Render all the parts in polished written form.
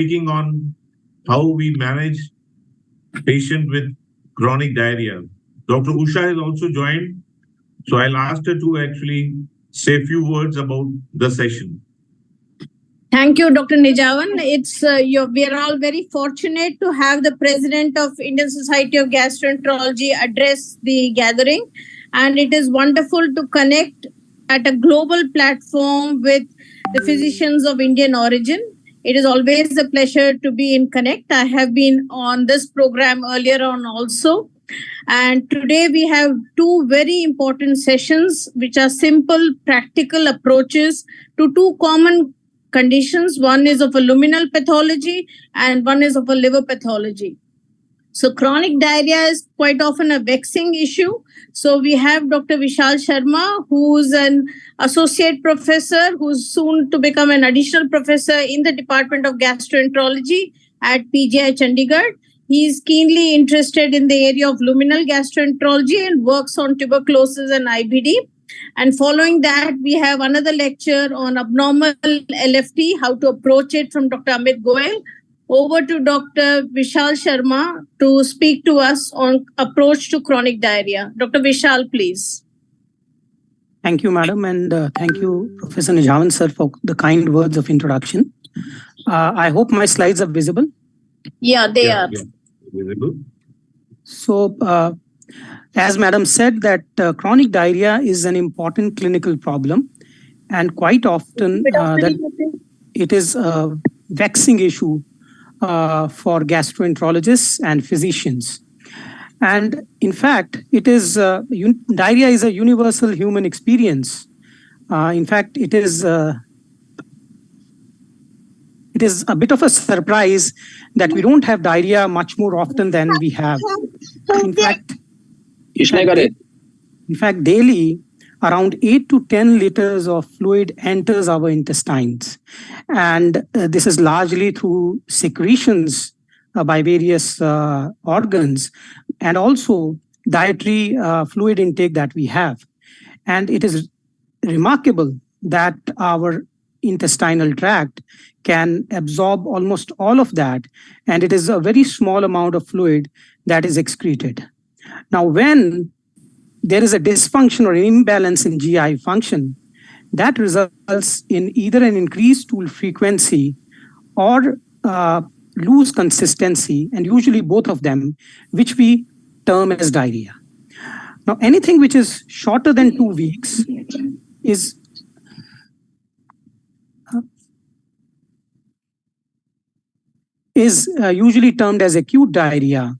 speaking on how we manage patient with chronic diarrhea. Dr. Usha has also joined, so I'll ask her to actually say a few words about the session. Thank you, Dr. Nijavan. We are all very fortunate to have the president of Indian Society of Gastroenterology address the gathering, and it is wonderful to connect at a global platform with the physicians of Indian origin. It is always a pleasure to be in Connect. I have been on this program earlier on also. And today we have two very important sessions, which are simple, practical approaches to two common conditions. One is of a luminal pathology and one is of a liver pathology. So chronic diarrhea is quite often a vexing issue. So we have Dr. Vishal Sharma, who's an associate professor, who's soon to become an additional professor in the Department of Gastroenterology at PGI Chandigarh. He is keenly interested in the area of luminal gastroenterology and works on tuberculosis and IBD. And following that, we have another lecture on abnormal LFT, how to approach it, from Dr. Amit Goel. Over to Dr. Vishal Sharma to speak to us on approach to chronic diarrhea. Dr. Vishal, please. Thank you, madam, and thank you, Professor Nijavan sir, for the kind words of introduction. I hope my slides are visible. Yeah, they are. Yeah, visible. So, as madam said, that chronic diarrhea is an important clinical problem, and quite often that it is a vexing issue for gastroenterologists and physicians. And in fact, it is diarrhea is a universal human experience. In fact, it is a bit of a surprise that we don't have diarrhea much more often than we have. In fact, daily, around 8 to 10 liters of fluid enters our intestines. And this is largely through secretions by various organs and also dietary fluid intake that we have. And it is remarkable that our intestinal tract can absorb almost all of that. And it is a very small amount of fluid that is excreted. Now, when there is a dysfunction or an imbalance in GI function, that results in either an increased stool frequency or loose consistency, and usually both of them, which we term as diarrhea. Now, anything which is shorter than 2 weeks is usually termed as acute diarrhea.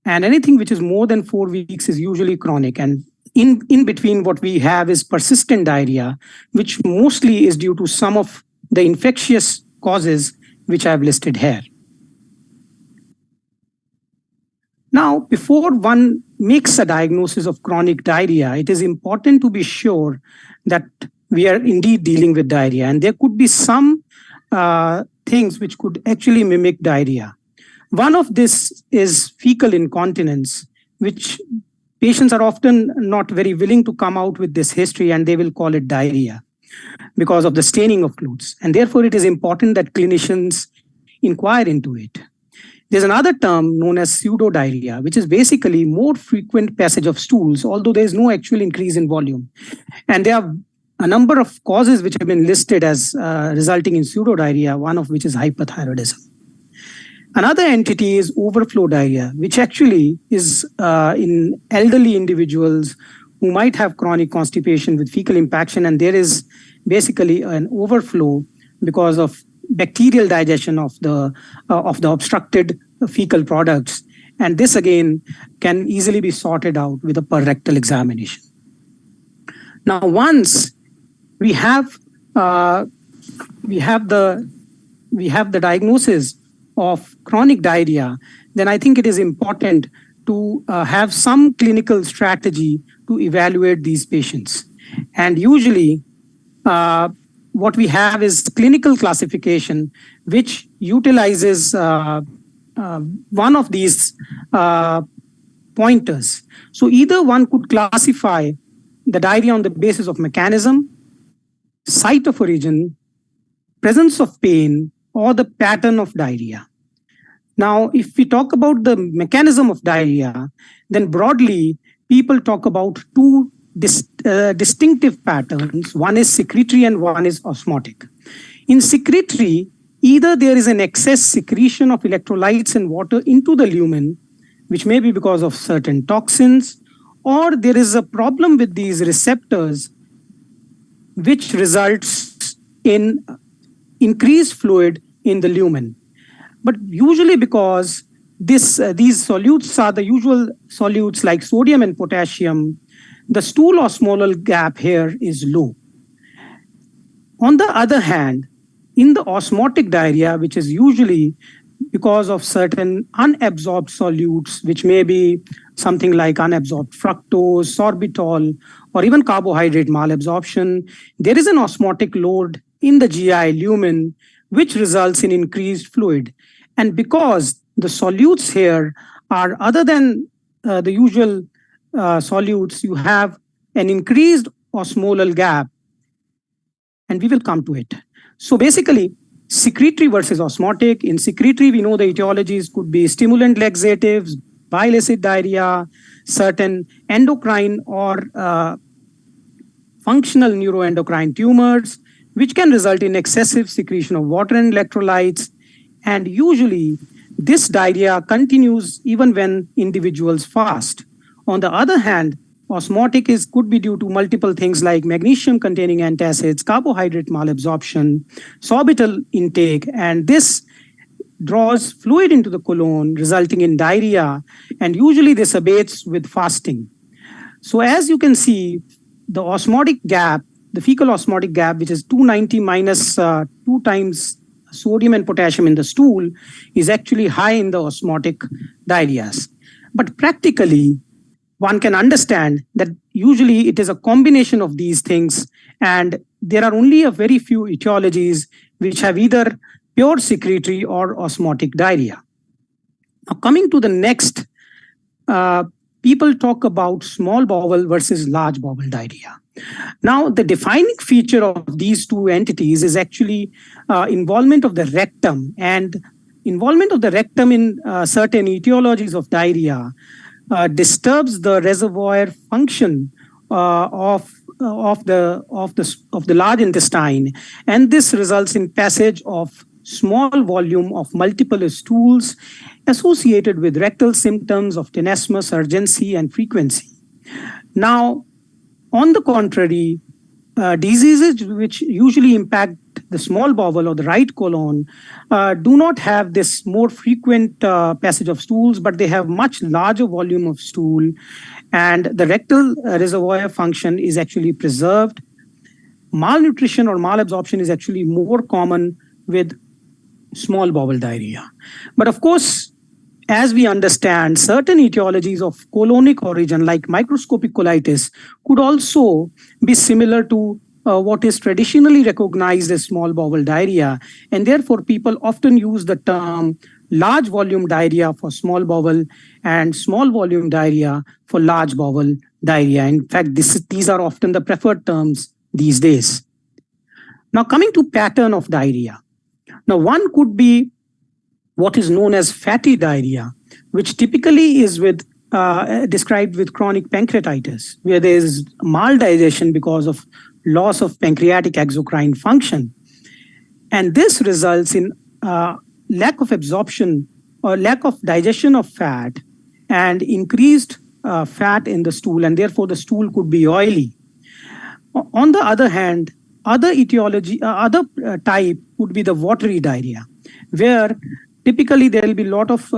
And anything which is more than 4 weeks is usually chronic. And in between, what we have is persistent diarrhea, which mostly is due to some of the infectious causes which I have listed here. Now, before one makes a diagnosis of chronic diarrhea, it is important to be sure that we are indeed dealing with diarrhea. And there could be some things which could actually mimic diarrhea. One of this is fecal incontinence, which patients are often not very willing to come out with this history, and they will call it diarrhea because of the staining of clothes. And therefore, it is important that clinicians inquire into it. There's another term known as pseudo-diarrhea, which is basically more frequent passage of stools, although there is no actual increase in volume. And there are a number of causes which have been listed as resulting in pseudo-diarrhea, one of which is hyperthyroidism. Another entity is overflow diarrhea, which actually is in elderly individuals who might have chronic constipation with fecal impaction, and there is basically an overflow because of bacterial digestion of the obstructed fecal products. And this again can easily be sorted out with a per-rectal examination. Now, once we have the diagnosis of chronic diarrhea, then I think it is important to have some clinical strategy to evaluate these patients. And usually what we have is clinical classification, which utilizes one of these pointers. So either one could classify the diarrhea on the basis of mechanism, site of origin, presence of pain, or the pattern of diarrhea. Now, if we talk about the mechanism of diarrhea, then broadly, people talk about two distinctive patterns. One is secretory and one is osmotic. In secretory, either there is an excess secretion of electrolytes and water into the lumen, which may be because of certain toxins, or there is a problem with these receptors, which results in increased fluid in the lumen. But usually because these solutes are the usual solutes like sodium and potassium, the stool osmolar gap here is low. On the other hand, in the osmotic diarrhea, which is usually because of certain unabsorbed solutes, which may be something like unabsorbed fructose, sorbitol, or even carbohydrate malabsorption, there is an osmotic load in the GI lumen, which results in increased fluid. And because the solutes here are other than the usual solutes, you have an increased osmolar gap, and we will come to it. So basically, secretory versus osmotic. In secretory, we know the etiologies could be stimulant laxatives, bile acid diarrhea, certain endocrine or functional neuroendocrine tumors, which can result in excessive secretion of water and electrolytes. And usually, this diarrhea continues even when individuals fast. On the other hand, osmotic could be due to multiple things like magnesium-containing antacids, carbohydrate malabsorption, sorbitol intake, and this draws fluid into the colon, resulting in diarrhea, and usually this abates with fasting. So as you can see, the osmotic gap, the fecal osmotic gap, which is 290 minus 2 times sodium and potassium in the stool, is actually high in the osmotic diarrheas. But practically, one can understand that usually it is a combination of these things, and there are only a very few etiologies which have either pure secretory or osmotic diarrhea. Now, coming to the next, people talk about small bowel versus large bowel diarrhea. Now, the defining feature of these two entities is actually involvement of the rectum, and involvement of the rectum in certain etiologies of diarrhea disturbs the reservoir function of the large intestine, and this results in passage of small volume of multiple stools associated with rectal symptoms of tenesmus, urgency, and frequency. Now, on the contrary, diseases which usually impact the small bowel or the right colon do not have this more frequent passage of stools, but they have much larger volume of stool, and the rectal reservoir function is actually preserved. Malnutrition or malabsorption is actually more common with small bowel diarrhea. But of course, as we understand, certain etiologies of colonic origin, like microscopic colitis, could also be similar to what is traditionally recognized as small bowel diarrhea. And therefore, people often use the term large volume diarrhea for small bowel and small volume diarrhea for large bowel diarrhea. In fact, these are often the preferred terms these days. Now, coming to pattern of diarrhea. Now, one could be what is known as fatty diarrhea, which typically is described with chronic pancreatitis, where there is maldigestion because of loss of pancreatic exocrine function. And this results in lack of absorption or lack of digestion of fat and increased fat in the stool, and therefore the stool could be oily. On the other hand, other type would be the watery diarrhea, where typically there will be a lot of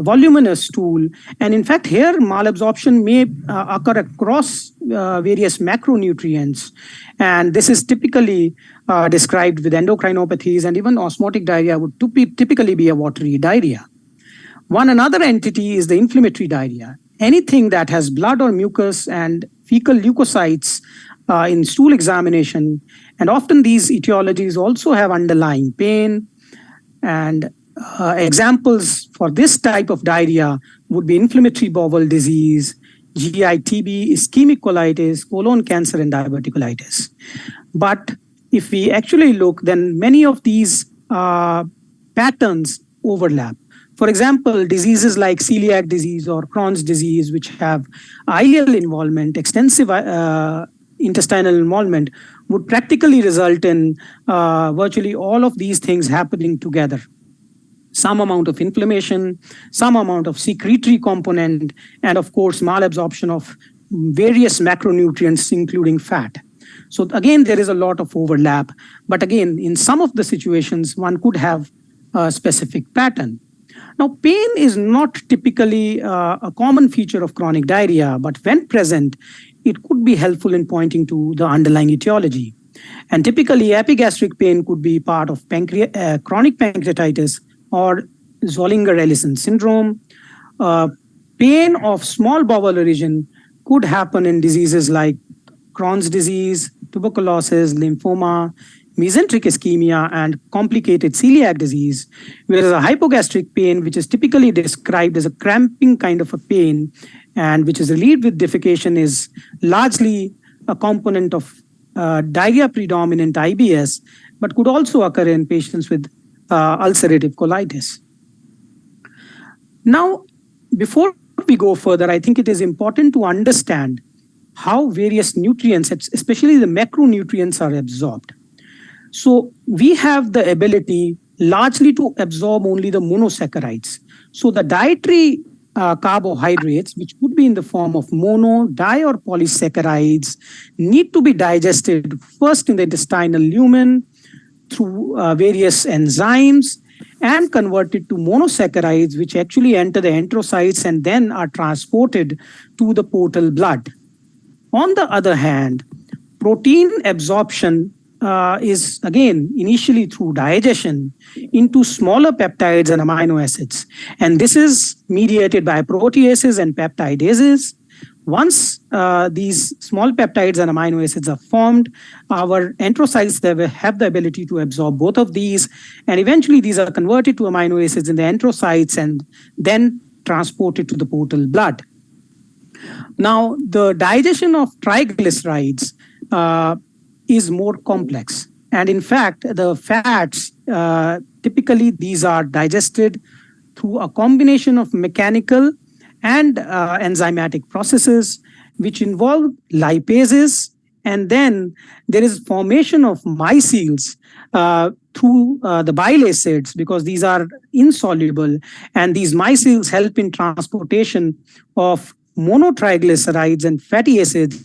voluminous stool. And in fact, here malabsorption may occur across various macronutrients. And this is typically described with endocrinopathies, and even osmotic diarrhea would typically be a watery diarrhea. Another entity is the inflammatory diarrhea. Anything that has blood or mucus and fecal leukocytes in stool examination. And often these etiologies also have underlying pain. And examples for this type of diarrhea would be inflammatory bowel disease, GI TB, ischemic colitis, colon cancer, and diverticulitis. But if we actually look, then many of these patterns overlap. For example, diseases like celiac disease or Crohn's disease, which have ileal involvement, extensive intestinal involvement, would practically result in virtually all of these things happening together. Some amount of inflammation, some amount of secretory component, and of course, malabsorption of various macronutrients, including fat. So again, there is a lot of overlap. But again, in some of the situations, one could have a specific pattern. Now, pain is not typically a common feature of chronic diarrhea, but when present, it could be helpful in pointing to the underlying etiology. And typically, epigastric pain could be part of chronic pancreatitis or Zollinger-Ellison syndrome. Pain of small bowel origin could happen in diseases like Crohn's disease, tuberculosis, lymphoma, mesenteric ischemia, and complicated celiac disease, whereas a hypogastric pain, which is typically described as a cramping kind of a pain and which is relieved with defecation, is largely a component of diarrhea predominant IBS, but could also occur in patients with ulcerative colitis. Now, before we go further, I think it is important to understand how various nutrients, especially the macronutrients, are absorbed. So we have the ability largely to absorb only the monosaccharides. So the dietary carbohydrates, which could be in the form of mono, di, or polysaccharides, need to be digested first in the intestinal lumen through various enzymes and converted to monosaccharides, which actually enter the enterocytes and then are transported to the portal blood. On the other hand, protein absorption is again initially through digestion into smaller peptides and amino acids. And this is mediated by proteases and peptidases. Once these small peptides and amino acids are formed, our enterocytes have the ability to absorb both of these. And eventually these are converted to amino acids in the enterocytes and then transported to the portal blood. Now, the digestion of triglycerides is more complex. And in fact, the fats, typically these are digested through a combination of mechanical and enzymatic processes, which involve lipases. And then there is formation of micelles through the bile acids, because these are insoluble. And these micelles help in transportation of monotriglycerides and fatty acids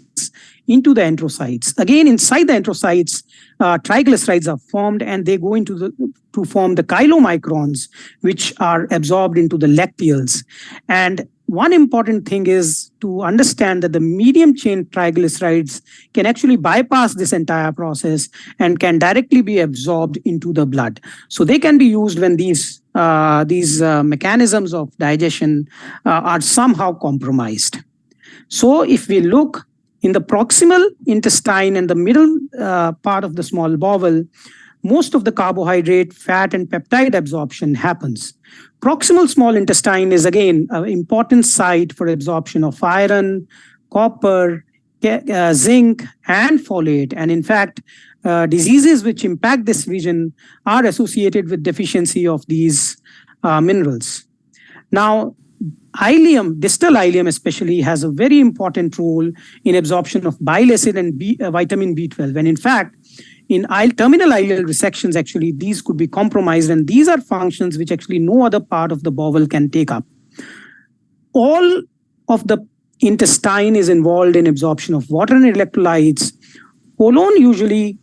into the enterocytes. Again, inside the enterocytes, triglycerides are formed and they go into to form the chylomicrons, which are absorbed into the lacteals. And one important thing is to understand that the medium chain triglycerides can actually bypass this entire process and can directly be absorbed into the blood. So they can be used when these mechanisms of digestion are somehow compromised. So if we look in the proximal intestine and the middle part of the small bowel, most of the carbohydrate, fat, and peptide absorption happens. Proximal small intestine is again an important site for absorption of iron, copper, zinc, and folate. And in fact, diseases which impact this region are associated with deficiency of these minerals. Now, ileum, distal ileum especially, has a very important role in absorption of bile acid and vitamin B12. And in fact, in terminal ileal resections, actually, these could be compromised. And these are functions which actually no other part of the bowel can take up. All of the intestine is involved in absorption of water and electrolytes. Colon usually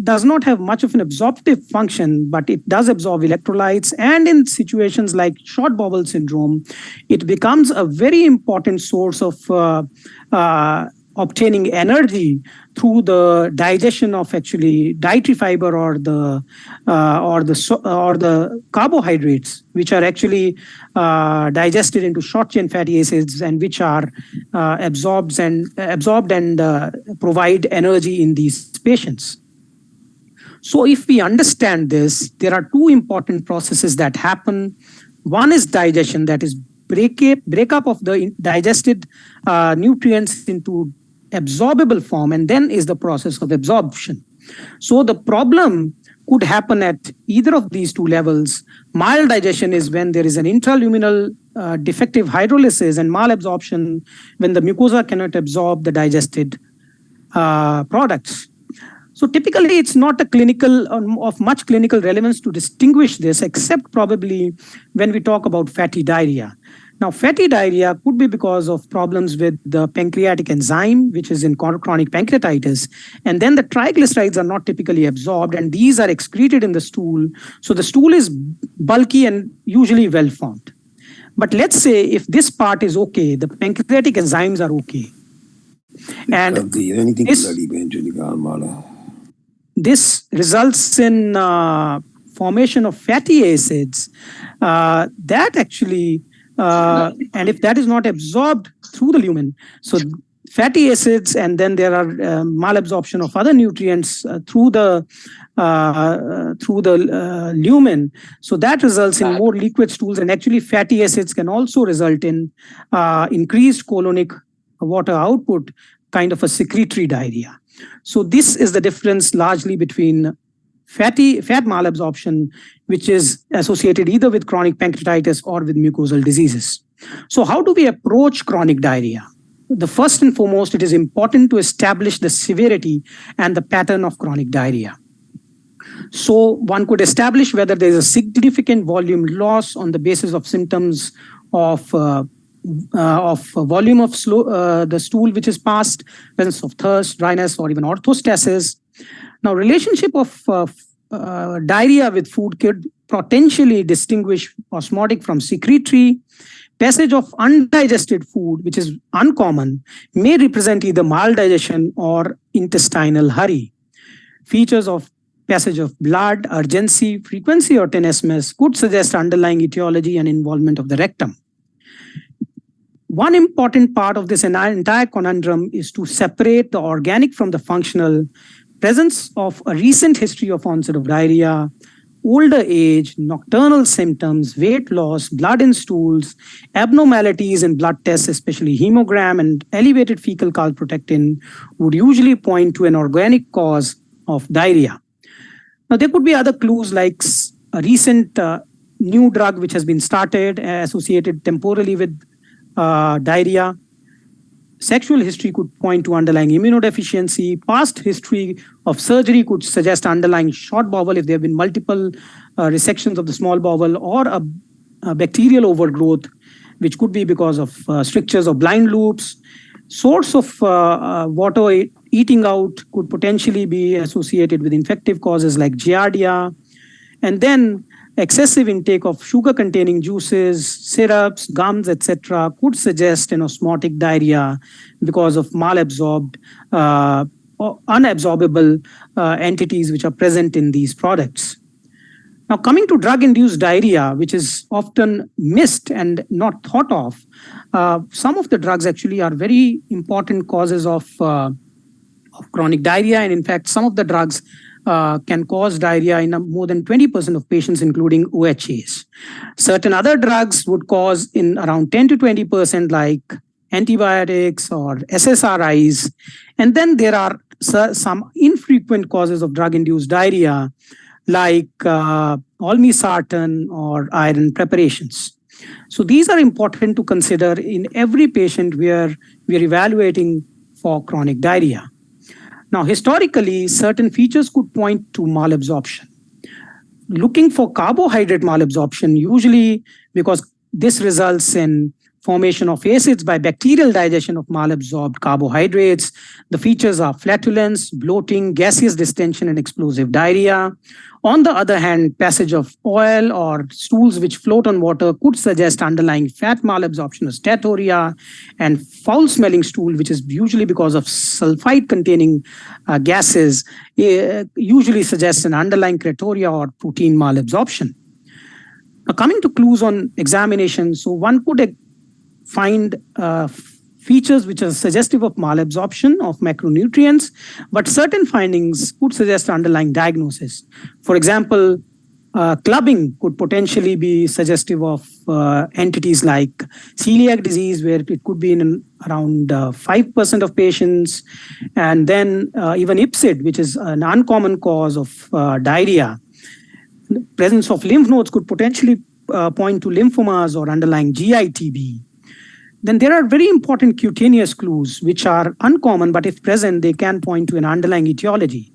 does not have much of an absorptive function, but it does absorb electrolytes. And in situations like short bowel syndrome, it becomes a very important source of obtaining energy through the digestion of actually dietary fiber or the carbohydrates, which are actually digested into short chain fatty acids and which are absorbed and provide energy in these patients. So if we understand this, there are two important processes that happen. One is digestion, that is breakup of the digested nutrients into absorbable form, and then is the process of absorption. So the problem could happen at either of these two levels. Mild digestion is when there is an intraluminal defective hydrolysis, and malabsorption when the mucosa cannot absorb the digested products. So typically, it's not a clinical of much clinical relevance to distinguish this, except probably when we talk about fatty diarrhea. Now, fatty diarrhea could be because of problems with the pancreatic enzyme, which is in chronic pancreatitis. And then the triglycerides are not typically absorbed, and these are excreted in the stool. So the stool is bulky and usually well-formed. But let's say if this part is okay, the pancreatic enzymes are okay. And this results in formation of fatty acids that actually and if that is not absorbed through the lumen, so fatty acids, and then there are malabsorption of other nutrients through the lumen. So that results in more liquid stools, and actually fatty acids can also result in increased colonic water output, kind of a secretory diarrhea. So this is the difference largely between fat malabsorption, which is associated either with chronic pancreatitis or with mucosal diseases. So how do we approach chronic diarrhea? The first and foremost, it is important to establish the severity and the pattern of chronic diarrhea. So one could establish whether there is a significant volume loss on the basis of symptoms of volume of the stool which is passed, presence of thirst, dryness, or even orthostasis. Now, relationship of diarrhea with food could potentially distinguish osmotic from secretory. Passage of undigested food, which is uncommon, may represent either maldigestion or intestinal hurry. Features of passage of blood, urgency, frequency, or tenesmus could suggest underlying etiology and involvement of the rectum. One important part of this entire conundrum is to separate the organic from the functional. Presence of a recent history of onset of diarrhea, older age, nocturnal symptoms, weight loss, blood in stools, abnormalities in blood tests, especially hemogram, and elevated fecal calprotectin would usually point to an organic cause of diarrhea. Now, there could be other clues like a recent new drug which has been started associated temporally with diarrhea. Sexual history could point to underlying immunodeficiency. Past history of surgery could suggest underlying short bowel if there have been multiple resections of the small bowel, or a bacterial overgrowth, which could be because of strictures or blind loops. Source of water eating out could potentially be associated with infective causes like giardia. And then excessive intake of sugar-containing juices, syrups, gums, etc., could suggest an osmotic diarrhea because of malabsorbed, unabsorbable entities which are present in these products. Now, coming to drug-induced diarrhea, which is often missed and not thought of, some of the drugs actually are very important causes of chronic diarrhea, and in fact, some of the drugs can cause diarrhea in more than 20% of patients, including OHAs. Certain other drugs would cause in around 10 to 20%, like antibiotics or SSRIs. And then there are some infrequent causes of drug-induced diarrhea, like olmesartan or iron preparations. So these are important to consider in every patient where we are evaluating for chronic diarrhea. Now, historically, certain features could point to malabsorption. Looking for carbohydrate malabsorption, usually because this results in formation of acids by bacterial digestion of malabsorbed carbohydrates. The features are flatulence, bloating, gaseous distension, and explosive diarrhea. On the other hand, passage of oil or stools which float on water could suggest underlying fat malabsorption or steatorrhea, and foul-smelling stool, which is usually because of sulfite-containing gases, usually suggests an underlying cretoria or protein malabsorption. Now, coming to clues on examination, so one could find features which are suggestive of malabsorption of macronutrients, but certain findings could suggest underlying diagnosis. For example, Clubbing could potentially be suggestive of entities like celiac disease, where it could be in around 5% of patients. And then even IPSID, which is an uncommon cause of diarrhea. The presence of lymph nodes could potentially point to lymphomas or underlying GITB. Then there are very important cutaneous clues, which are uncommon, but if present, they can point to an underlying etiology.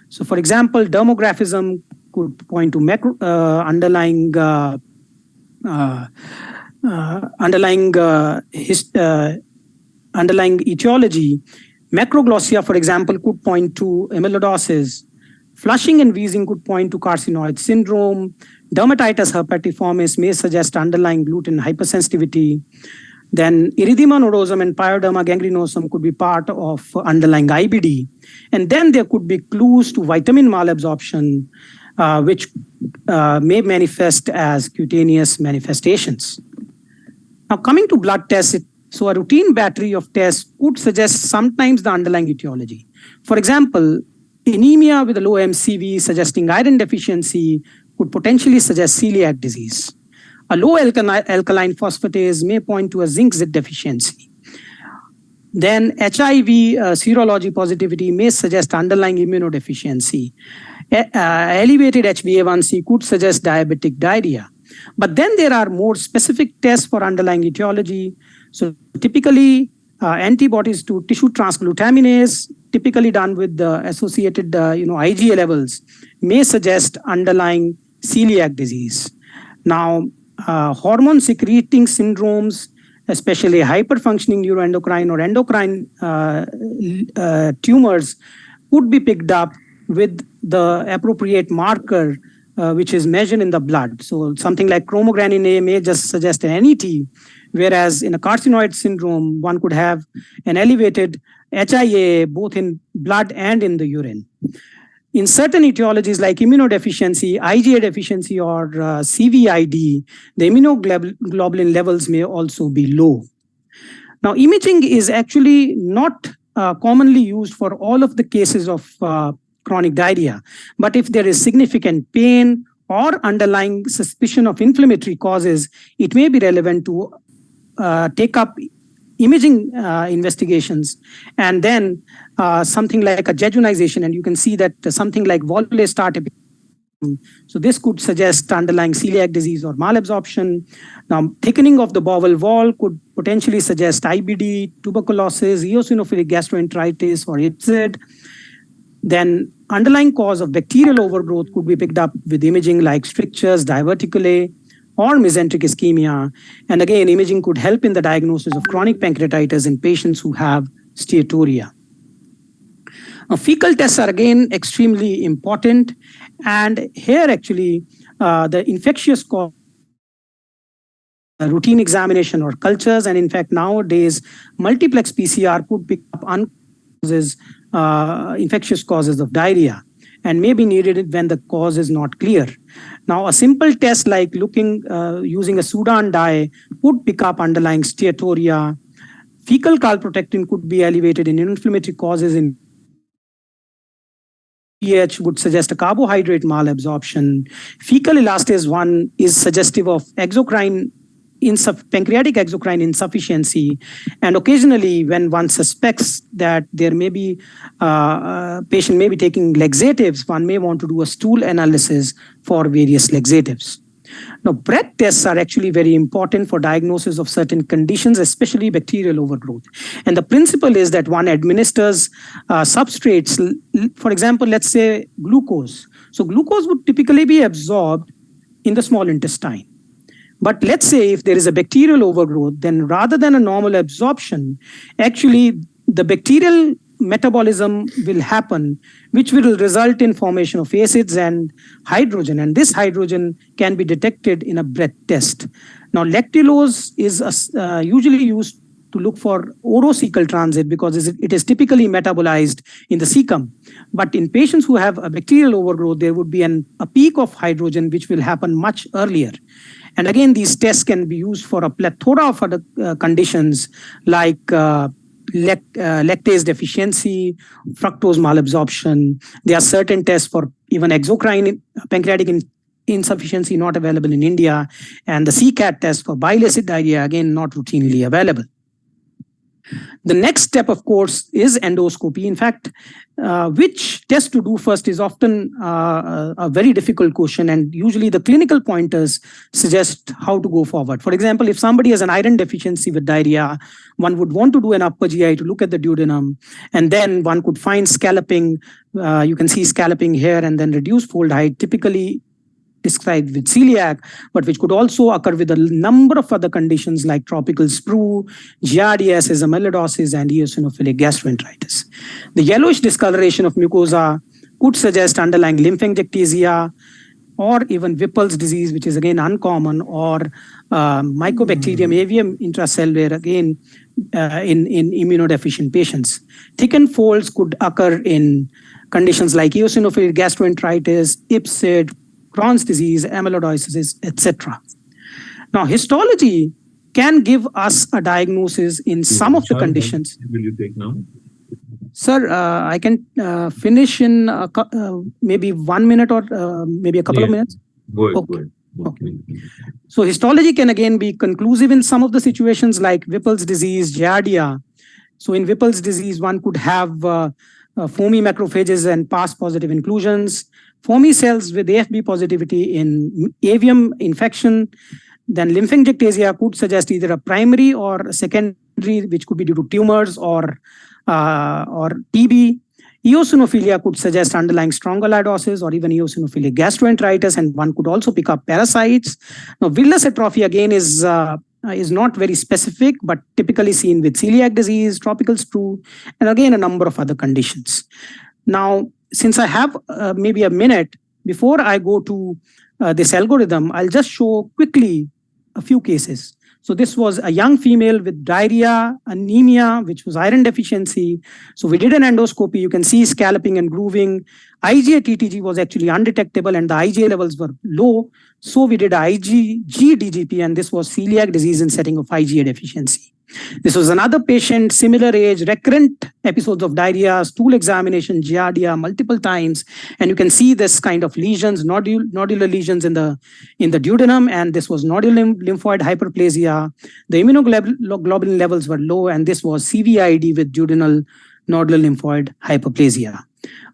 So, for example, dermographism could point to underlying etiology. Macroglossia, for example, could point to amyloidosis. Flushing and wheezing could point to carcinoid syndrome. Dermatitis herpetiformis may suggest underlying gluten hypersensitivity. Then erythema nodosum and pyoderma gangrenosum could be part of underlying IBD. And then there could be clues to vitamin malabsorption, which may manifest as cutaneous manifestations. Now, coming to blood tests, so a routine battery of tests could suggest sometimes the underlying etiology. For example, anemia with a low MCV suggesting iron deficiency could potentially suggest celiac disease. A low alkaline phosphatase may point to a zinc deficiency. Then HIV serology positivity may suggest underlying immunodeficiency. Elevated HbA1c could suggest diabetic diarrhea. But then there are more specific tests for underlying etiology. So typically, antibodies to tissue transglutaminase, typically done with the associated IgA levels, may suggest underlying celiac disease. Now, hormone secreting syndromes, especially hyperfunctioning neuroendocrine or endocrine tumors, could be picked up with the appropriate marker, which is measured in the blood. So something like chromogranin A may just suggest an NET, whereas in a carcinoid syndrome, one could have an elevated HIA both in blood and in the urine. In certain etiologies like immunodeficiency, IgA deficiency, or CVID, the immunoglobulin levels may also be low. Now, imaging is actually not commonly used for all of the cases of chronic diarrhea. But if there is significant pain or underlying suspicion of inflammatory causes, it may be relevant to take up imaging investigations, and then something like a jejunization, and you can see that something like volvulus start. So this could suggest underlying celiac disease or malabsorption. Now, thickening of the bowel wall could potentially suggest IBD, tuberculosis, eosinophilic gastroenteritis, or IPSID. Then underlying cause of bacterial overgrowth could be picked up with imaging like strictures, diverticulae, or mesenteric ischemia. And again, imaging could help in the diagnosis of chronic pancreatitis in patients who have steatorrhea. Fecal tests are again extremely important. And here actually, the infectious cause, routine examination or cultures, and in fact, nowadays, multiplex PCR could pick up infectious causes of diarrhea and may be needed when the cause is not clear. Now, a simple test like using a Sudan dye would pick up underlying steatorrhea. Fecal calprotectin could be elevated in inflammatory causes in pH would suggest a carbohydrate malabsorption. Fecal elastase 1 is suggestive of pancreatic exocrine insufficiency. And occasionally, when one suspects that there may be patient may be taking laxatives, one may want to do a stool analysis for various laxatives. Now, breath tests are actually very important for diagnosis of certain conditions, especially bacterial overgrowth. And the principle is that one administers substrates, for example, let's say glucose. So glucose would typically be absorbed in the small intestine. But let's say if there is a bacterial overgrowth, then rather than a normal absorption, actually the bacterial metabolism will happen, which will result in formation of acids and hydrogen. And this hydrogen can be detected in a breath test. Now, lactulose is usually used to look for orocecal transit because it is typically metabolized in the cecum. But in patients who have a bacterial overgrowth, there would be a peak of hydrogen, which will happen much earlier. And again, these tests can be used for a plethora of other conditions like lactase deficiency, fructose malabsorption. There are certain tests for even exocrine pancreatic insufficiency not available in India, and the CCAT test for bile acid diarrhea, again, not routinely available. The next step, of course, is endoscopy. In fact, which test to do first is often a very difficult question, and usually the clinical pointers suggest how to go forward. For example, if somebody has an iron deficiency with diarrhea, one would want to do an upper GI to look at the duodenum, and then one could find scalloping. You can see scalloping here, and then reduced fold height, typically described with celiac, but which could also occur with a number of other conditions like tropical sprue, giardiasis, amyloidosis, and eosinophilic gastroenteritis. The yellowish discoloration of mucosa could suggest underlying lymphangiectasia, or even Whipple's disease, which is again uncommon, or Mycobacterium avium intracellular, again in immunodeficient patients. Thickened folds could occur in conditions like eosinophilic gastroenteritis, IPSID, Crohn's disease, amyloidosis, etc. Now, histology can give us a diagnosis in some of the conditions. Will you take now? Sir, I can finish in maybe 1 minute or maybe a couple of minutes. Go ahead. Okay. Go ahead. Okay. So histology can again be conclusive in some of the situations like Whipple's disease, giardia. So in Whipple's disease, one could have foamy macrophages and PAS positive inclusions, foamy cells with AFB positivity in avium infection. Then lymphangiectasia could suggest either a primary or a secondary, which could be due to tumors or TB. Eosinophilia could suggest underlying strongyloidosis or even eosinophilic gastroenteritis, and one could also pick up parasites. Now, villus atrophy again is not very specific, but typically seen with celiac disease, tropical sprue, and again a number of other conditions. Now, since I have maybe a minute, before I go to this algorithm, I'll just show quickly a few cases. So this was a young female with diarrhea, anemia, which was iron deficiency. So we did an endoscopy. You can see scalloping and grooving. IgA TTG was actually undetectable and the IgA levels were low. So we did IgG DGP, and this was celiac disease in setting of IgA deficiency. This was another patient, similar age, recurrent episodes of diarrhea, stool examination, giardia multiple times. And you can see this kind of lesions, nodular lesions in the duodenum, and this was nodular lymphoid hyperplasia. The immunoglobulin levels were low, and this was CVID with duodenal nodular lymphoid hyperplasia.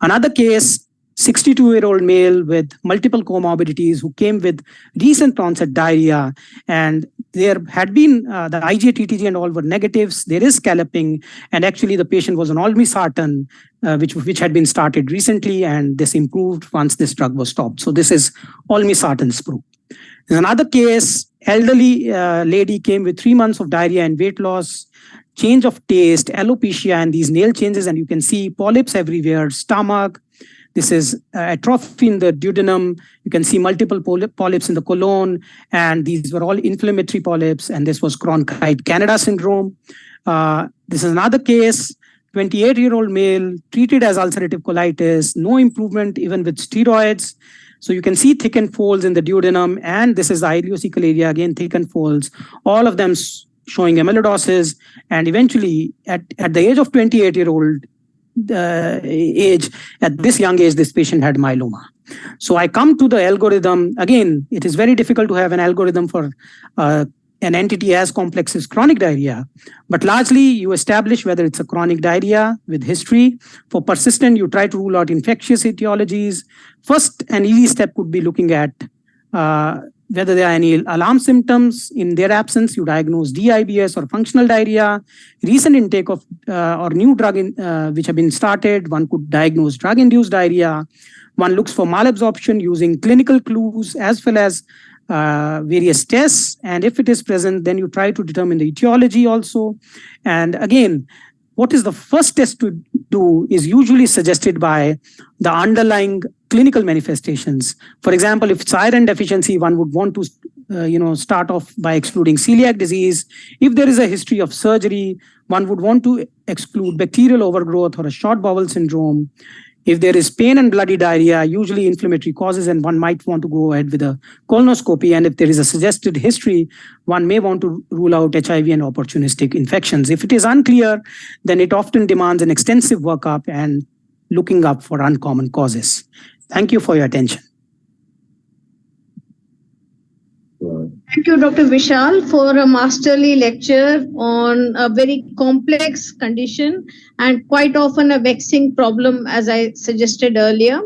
Another case, 62-year-old male with multiple comorbidities who came with recent onset diarrhea, and there had been the IgA, TTG and all were negatives. There is scalloping, and actually the patient was on olmesartan, which had been started recently, and this improved once this drug was stopped. So this is olmesartan sprue. There's another case, elderly lady came with 3 months of diarrhea and weight loss, change of taste, alopecia, and these nail changes, and you can see polyps everywhere, stomach. This is atrophy in the duodenum. You can see multiple polyps in the colon, and these were all inflammatory polyps, and this was Cronkite Canada syndrome. This is another case, 28-year-old male, treated as ulcerative colitis, no improvement even with steroids. So you can see thickened folds in the duodenum, and this is the ileocecal area, again, thickened folds, all of them showing amyloidosis, and eventually at the age of 28-year-old, at this young age, this patient had myeloma. So I come to the algorithm. Again, it is very difficult to have an algorithm for an entity as complex as chronic diarrhea, but largely you establish whether it's a chronic diarrhea with history. For persistent, you try to rule out infectious etiologies. First, an easy step could be looking at whether there are any alarm symptoms. In their absence, you diagnose DIBS or functional diarrhea. Recent intake of or new drug which have been started, one could diagnose drug-induced diarrhea. One looks for malabsorption using clinical clues as well as various tests. And if it is present, then you try to determine the etiology also. And again, what is the first test to do is usually suggested by the underlying clinical manifestations. For example, if it's iron deficiency, one would want to start off by excluding celiac disease. If there is a history of surgery, one would want to exclude bacterial overgrowth or a short bowel syndrome. If there is pain and bloody diarrhea, usually inflammatory causes, and one might want to go ahead with a colonoscopy. And if there is a suggested history, one may want to rule out HIV and opportunistic infections. If it is unclear, then it often demands an extensive workup and looking up for uncommon causes. Thank you for your attention. Thank you, Dr. Vishal, for a masterly lecture on a very complex condition and quite often a vexing problem, as I suggested earlier.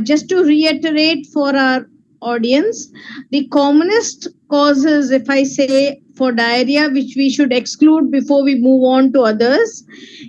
Just to reiterate for our audience, the commonest causes, if I say, for diarrhea, which we should exclude before we move on to others,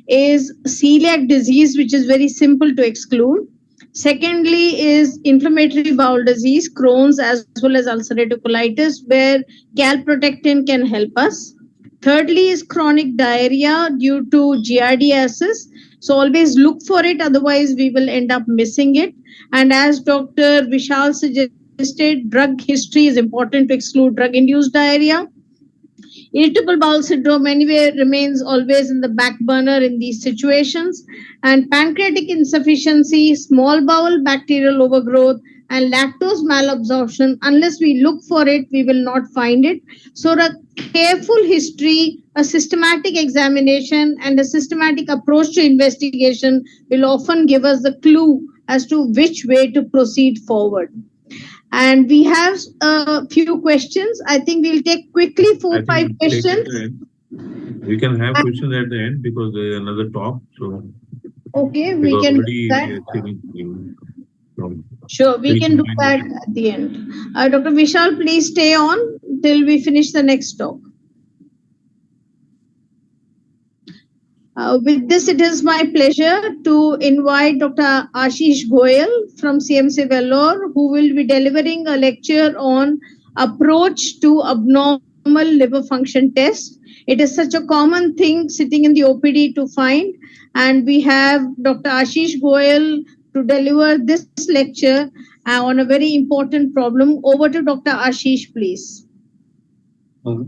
is celiac disease, which is very simple to exclude. Secondly is inflammatory bowel disease, Crohn's as well as ulcerative colitis, where calprotectin can help us. Thirdly is chronic diarrhea due to giardiasis. So always look for it, otherwise we will end up missing it. And as Dr. Vishal suggested, drug history is important to exclude drug-induced diarrhea. Irritable bowel syndrome anyway remains always in the back burner in these situations. And pancreatic insufficiency, small bowel bacterial overgrowth, and lactose malabsorption, unless we look for it, we will not find it. So a careful history, a systematic examination, and a systematic approach to investigation will often give us the clue as to which way to proceed forward. And we have a few questions. I think we'll take quickly 4-5 questions. We can have questions at the end because there is another talk. So okay, we can do that. Sure, we can do that at the end. Dr. Vishal, please stay on till we finish the next talk. With this, it is my pleasure to invite Dr. Ashish Goyal from CMC Vellore, who will be delivering a lecture on approach to abnormal liver function test. It is such a common thing sitting in the OPD to find, and we have Dr. Ashish Goyal to deliver this lecture on a very important problem. Over to Dr. Ashish, please.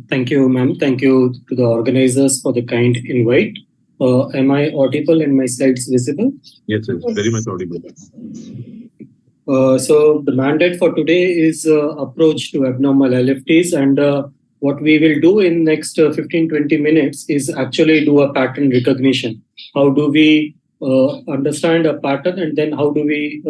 Thank you, ma'am. Thank you to the organizers for the kind invite. Am I audible and my slides visible? Yes, yes, very much audible. So the mandate for today is approach to abnormal LFTs, and what we will do in next 15-20 minutes is actually do a pattern recognition. How do we understand a pattern, and then how do we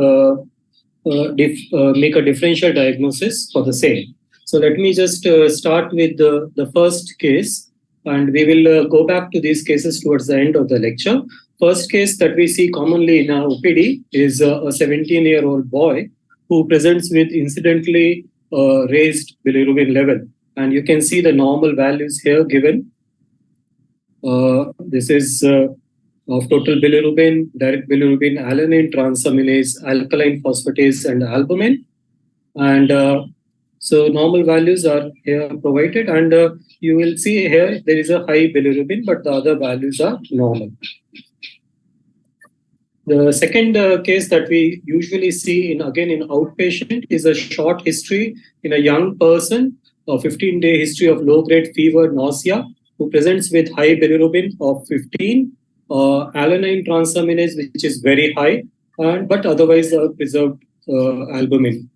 make a differential diagnosis for the same? So let me just start with the first case. And we will go back to these cases towards the end of the lecture. First case that we see commonly in our OPD is a 17-year-old boy who presents with incidentally raised bilirubin level. And you can see the normal values here given. This is of total bilirubin, direct bilirubin, alanine transaminase, alkaline phosphatase, and albumin. And so normal values are here provided, and you will see here there is a high bilirubin, but the other values are normal. The second case that we usually see in outpatient is a short history in a young person, a 15-day history of low-grade fever, nausea, who presents with high bilirubin of 15, alanine transaminase, which is very high, but otherwise preserved albumin.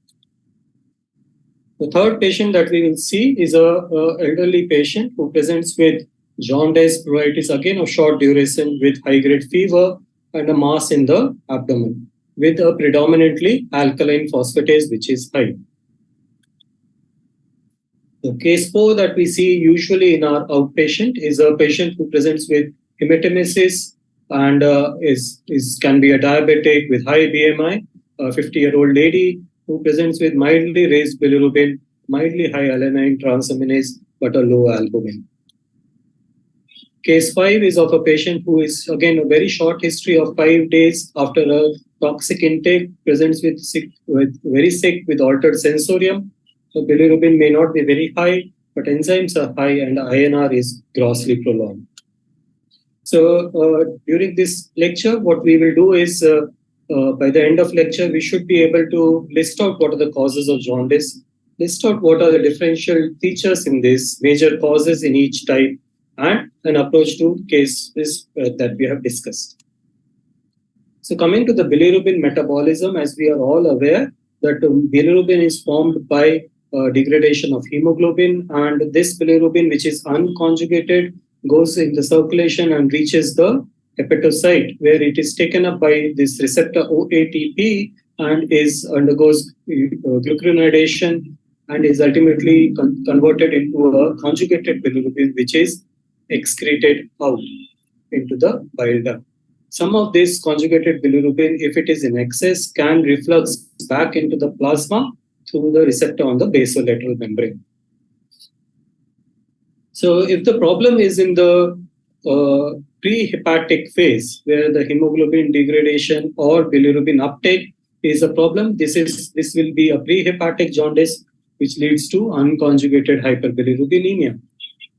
The third patient that we will see is a elderly patient who presents with jaundice, pruritus, again of short duration, with high-grade fever and a mass in the abdomen, with a predominantly alkaline phosphatase, which is high. The case 4 that we see usually in our outpatient is a patient who presents with hematemesis and can be a diabetic with high BMI, a 50-year-old lady who presents with mildly raised bilirubin, mildly high alanine transaminase, but a low albumin. Case 5 is of a patient who is, again, a very short history of 5 days after a toxic intake, presents with very sick with altered sensorium. So bilirubin may not be very high, but enzymes are high and INR is grossly prolonged. So during this lecture, what we will do is by the end of lecture, we should be able to list out what are the causes of jaundice, list out what are the differential features in this, major causes in each type, and an approach to cases that we have discussed. So coming to the bilirubin metabolism, as we are all aware that bilirubin is formed by degradation of hemoglobin, and this bilirubin, which is unconjugated, goes in the circulation and reaches the hepatocyte, where it is taken up by this receptor OATP and undergoes glucuronidation and is ultimately converted into a conjugated bilirubin, which is excreted out into the bile duct. Some of this conjugated bilirubin, if it is in excess, can reflux back into the plasma through the receptor on the basolateral membrane. So if the problem is in the pre-hepatic phase, where the hemoglobin degradation or bilirubin uptake is a problem, this will be a pre-hepatic jaundice, which leads to unconjugated hyperbilirubinemia.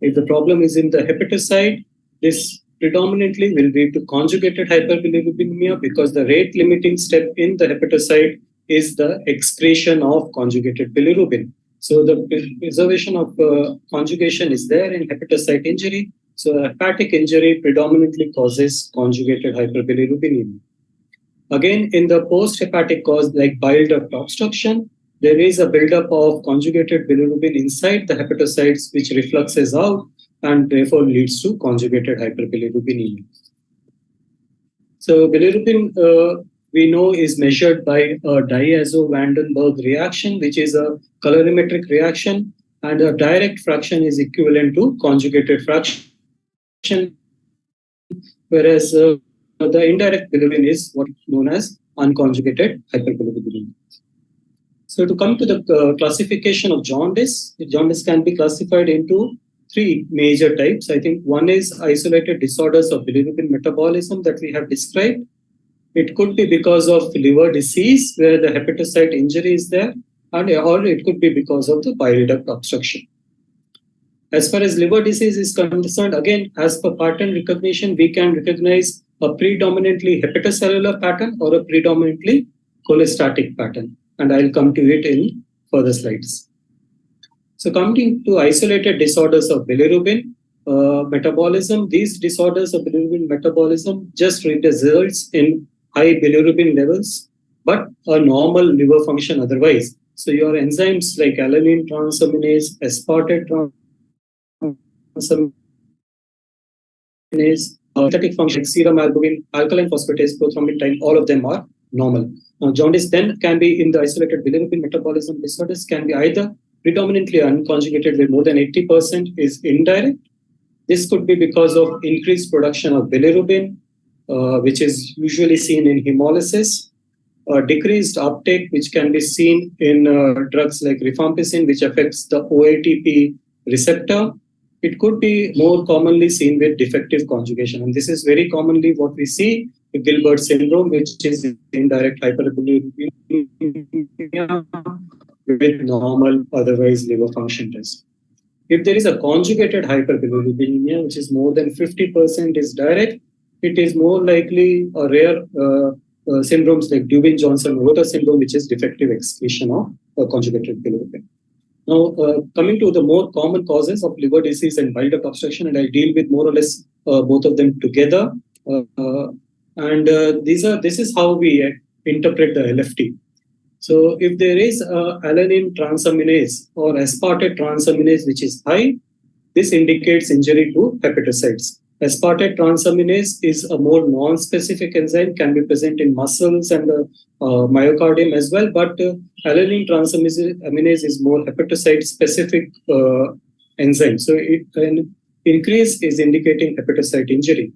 If the problem is in the hepatocyte, this predominantly will lead to conjugated hyperbilirubinemia, because the rate limiting step in the hepatocyte is the excretion of conjugated bilirubin. So the preservation of conjugation is there in hepatocyte injury. So hepatic injury predominantly causes conjugated hyperbilirubinemia. Again, in the post-hepatic cause like bile duct obstruction, there is a buildup of conjugated bilirubin inside the hepatocytes, which refluxes out and therefore leads to conjugated hyperbilirubinemia. So bilirubin, we know, is measured by a Diazo-Vandenberg reaction, which is a colorimetric reaction, and a direct fraction is equivalent to conjugated fraction, whereas the indirect bilirubin is what is known as unconjugated hyperbilirubinemia. So to come to the classification of jaundice can be classified into three major types. I think one is isolated disorders of bilirubin metabolism that we have described. It could be because of liver disease, where the hepatocyte injury is there, or it could be because of the bile duct obstruction. As far as liver disease is concerned, again, as per pattern recognition, we can recognize a predominantly hepatocellular pattern or a predominantly cholestatic pattern. And I'll come to it in further slides. So coming to isolated disorders of bilirubin metabolism, these disorders of bilirubin metabolism just results in high bilirubin levels, but a normal liver function otherwise. So your enzymes like alanine transaminase, aspartate transaminase, synthetic function like serum albumin, alkaline phosphatase, prothrombin time, all of them are normal. Now, jaundice then can be in the isolated bilirubin metabolism disorders, can be either predominantly unconjugated, where more than 80% is indirect. This could be because of increased production of bilirubin, which is usually seen in hemolysis, decreased uptake, which can be seen in drugs like rifampicin, which affects the OATP receptor. It could be more commonly seen with defective conjugation. And this is very commonly what we see with Gilbert syndrome, which is indirect hyperbilirubinemia with normal otherwise liver function test. If there is a conjugated hyperbilirubinemia, which is more than 50% is direct, it is more likely a rare syndromes like Dubin-Johnson-Rota syndrome, which is defective excretion of conjugated bilirubin. Now, coming to the more common causes of liver disease and bile duct obstruction, and I'll deal with more or less both of them together. This is how we interpret the LFT. So if there is alanine transaminase or aspartate transaminase which is high, this indicates injury to hepatocytes. Aspartate transaminase is a more non-specific enzyme, can be present in muscles and myocardium as well, but alanine transaminase is more hepatocyte-specific enzyme. So an increase is indicating hepatocyte injury.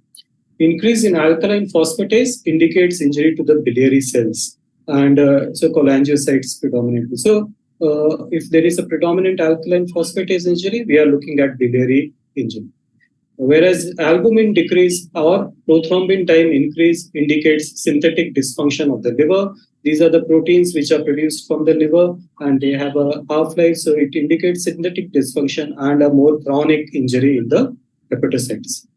Increase in alkaline phosphatase indicates injury to the biliary cells and so cholangiocytes predominantly. So if there is a predominant alkaline phosphatase injury, we are looking at biliary injury. Whereas albumin decrease or prothrombin time increase indicates synthetic dysfunction of the liver. These are the proteins which are produced from the liver and they have a half-life, so it indicates synthetic dysfunction and a more chronic injury in the hepatocytes.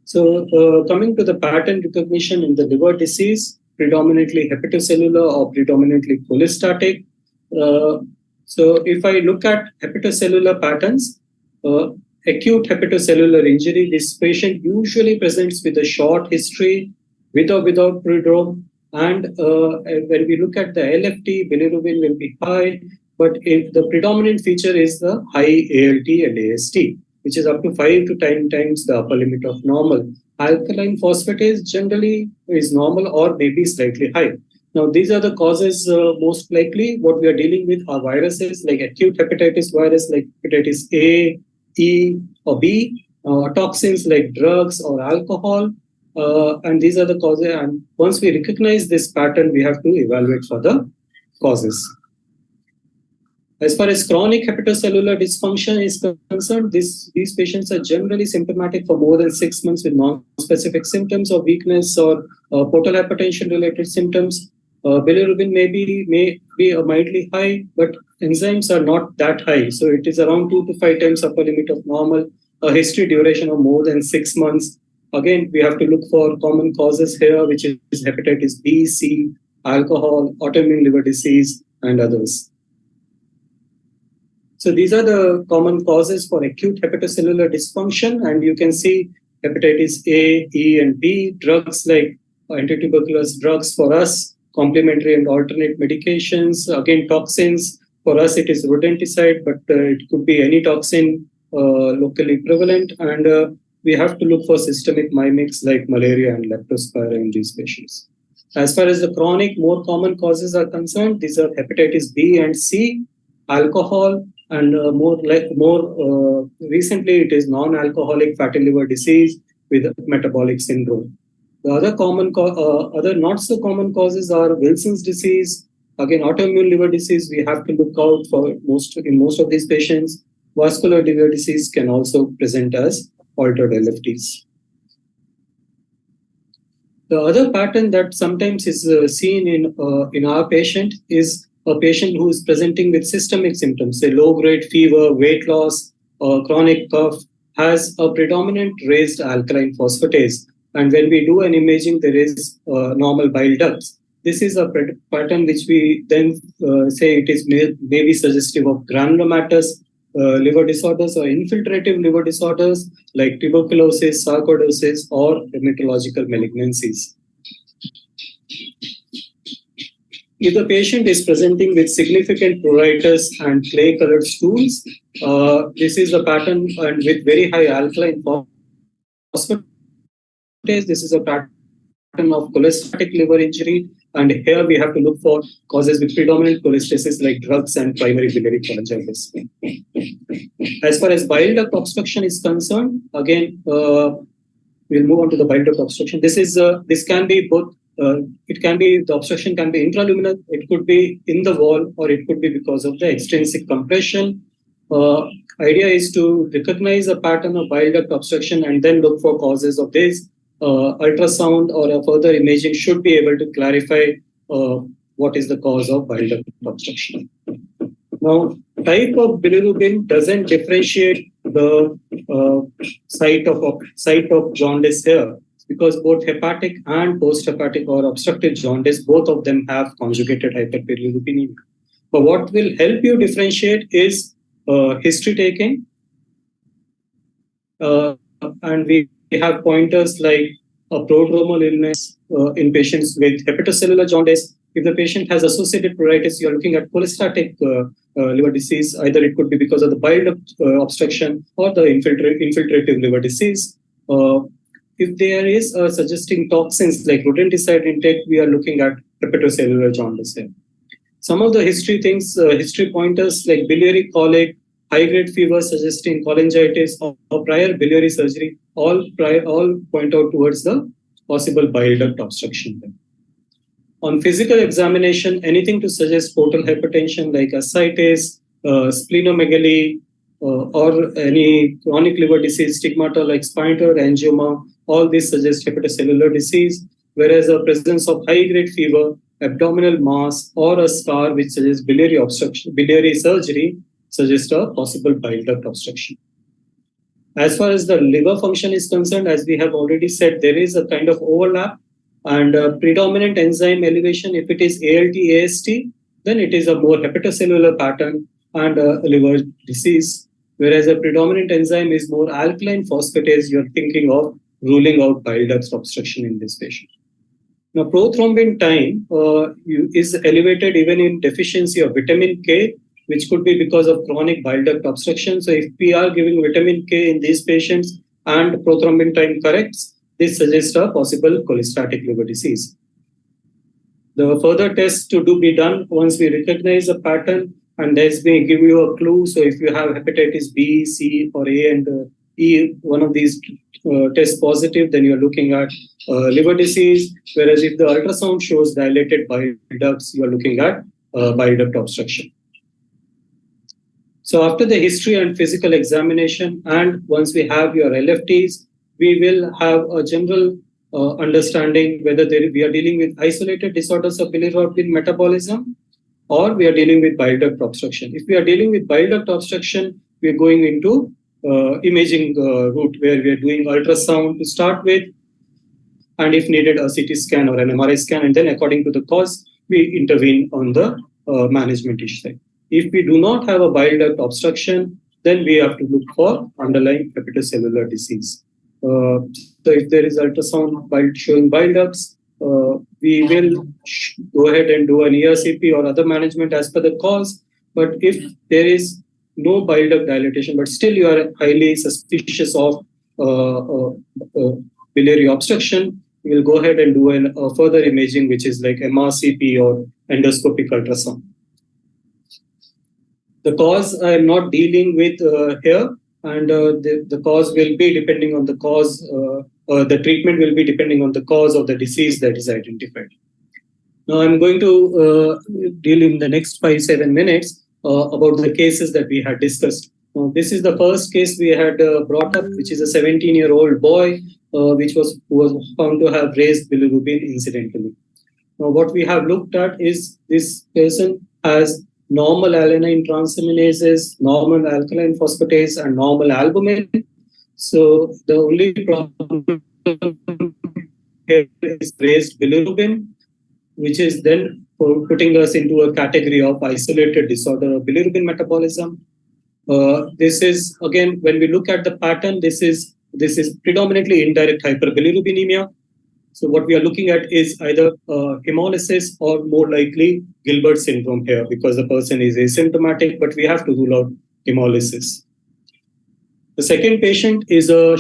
So coming to the pattern recognition in the liver disease, predominantly hepatocellular or predominantly cholestatic. So if I look at hepatocellular patterns, acute hepatocellular injury, this patient usually presents with a short history, with or without prodrome. And when we look at the LFT, bilirubin will be high, but if the predominant feature is the high ALT and AST, which is up to 5 to 10 times the upper limit of normal. Alkaline phosphatase generally is normal or maybe slightly high. Now, these are the causes most likely. What we are dealing with are viruses like acute hepatitis virus, like hepatitis A, E, or B, toxins like drugs or alcohol. And these are the causes. And once we recognize this pattern, we have to evaluate for the causes. As far as chronic hepatocellular dysfunction is concerned, these patients are generally symptomatic for more than 6 months with non-specific symptoms of weakness or portal hypertension-related symptoms. Bilirubin may be mildly high, but enzymes are not that high. So it is around 2 to 5 times upper limit of normal. A history duration of more than 6 months. Again, we have to look for common causes here, which is hepatitis B, C, alcohol, autoimmune liver disease, and others. So these are the common causes for acute hepatocellular dysfunction, and you can see hepatitis A, E, and B, drugs like antituberculous drugs for us, complementary and alternate medications, again toxins. For us, it is rodenticide, but it could be any toxin locally prevalent, and we have to look for systemic mimics like malaria and leptospira in these patients. As far as the chronic, more common causes are concerned, these are hepatitis B and C, alcohol, and more recently it is non-alcoholic fatty liver disease with metabolic syndrome. The other other not so common causes are Wilson's disease, again autoimmune liver disease. We have to look out for in most of these patients. Vascular liver disease can also present as altered LFTs. The other pattern that sometimes is seen in our patient is a patient who is presenting with systemic symptoms, say low-grade fever, weight loss, chronic cough, has a predominant raised alkaline phosphatase. And when we do an imaging, there is normal bile ducts. This is a pattern which we then say it is maybe suggestive of granulomatous liver disorders or infiltrative liver disorders like tuberculosis, sarcoidosis, or hematological malignancies. If the patient is presenting with significant pruritus and clay-colored stools, this is a pattern, and with very high alkaline phosphatase, this is a pattern of cholestatic liver injury, and here we have to look for causes with predominant cholestasis like drugs and primary biliary cholangitis. As far as bile duct obstruction is concerned, again, we'll move on to the bile duct obstruction. This can be both. The obstruction can be intraluminal, it could be in the wall, or it could be because of the extrinsic compression. Idea is to recognize a pattern of bile duct obstruction and then look for causes of this. Ultrasound or a further imaging should be able to clarify what is the cause of bile duct obstruction. Now, type of bilirubin doesn't differentiate the site of jaundice here, because both hepatic and post-hepatic or obstructive jaundice, both of them have conjugated hyperbilirubinemia. But what will help you differentiate is history taking. And we have pointers like a prodromal illness in patients with hepatocellular jaundice. If the patient has associated pruritus, you're looking at cholestatic liver disease. Either it could be because of the bile duct obstruction or the infiltrative liver disease. If there is suggesting toxins like rodenticide intake, we are looking at hepatocellular jaundice here. Some of the history pointers like biliary colic, high-grade fever suggesting cholangitis or prior biliary surgery, all point out towards the possible bile duct obstruction. On physical examination, anything to suggest portal hypertension like ascites, splenomegaly, or any chronic liver disease, stigmata like spinal angioma, all this suggests hepatocellular disease, whereas the presence of high-grade fever, abdominal mass, or a scar which suggests biliary surgery suggests a possible bile duct obstruction. As far as the liver function is concerned, as we have already said, there is a kind of overlap, and predominant enzyme elevation, if it is ALT, AST, then it is a more hepatocellular pattern and liver disease. Whereas a predominant enzyme is more alkaline phosphatase, you're thinking of ruling out bile duct obstruction in this patient. Now, prothrombin time is elevated even in deficiency of vitamin K, which could be because of chronic bile duct obstruction. So if we are giving vitamin K in these patients and prothrombin time corrects, this suggests a possible cholestatic liver disease. The further tests to be done once we recognize a pattern, and this may give you a clue. So if you have hepatitis B, C, or A and E, one of these tests positive, then you're looking at liver disease. Whereas if the ultrasound shows dilated bile ducts, you're looking at bile duct obstruction. So after the history and physical examination, and once we have your LFTs, we will have a general understanding whether we are dealing with isolated disorders of bilirubin metabolism or we are dealing with bile duct obstruction. If we are dealing with bile duct obstruction, we are going into imaging route where we are doing ultrasound to start with, and if needed, a CT scan or an MRI scan, and then according to the cause, we intervene on the management issue. If we do not have a bile duct obstruction, then we have to look for underlying hepatocellular disease. So if there is ultrasound showing bile ducts, we will go ahead and do an ERCP or other management as per the cause. But if there is no bile duct dilatation, but still you are highly suspicious of biliary obstruction, we will go ahead and do a further imaging, which is like MRCP or endoscopic ultrasound. The cause I am not dealing with here, and the cause will be depending on the cause, the treatment will be depending on the cause of the disease that is identified. Now I'm going to deal in the next 5-7 minutes about the cases that we had discussed. Now, this is the first case we had brought up, which is a 17-year-old boy, who was found to have raised bilirubin incidentally. Now, what we have looked at is this person has normal alanine transaminases, normal alkaline phosphatase, and normal albumin. So the only problem here is raised bilirubin, which is then putting us into a category of isolated disorder of bilirubin metabolism. This is, again, when we look at the pattern, this is predominantly indirect hyperbilirubinemia. So what we are looking at is either hemolysis or more likely Gilbert syndrome here, because the person is asymptomatic, but we have to rule out hemolysis. The second patient is a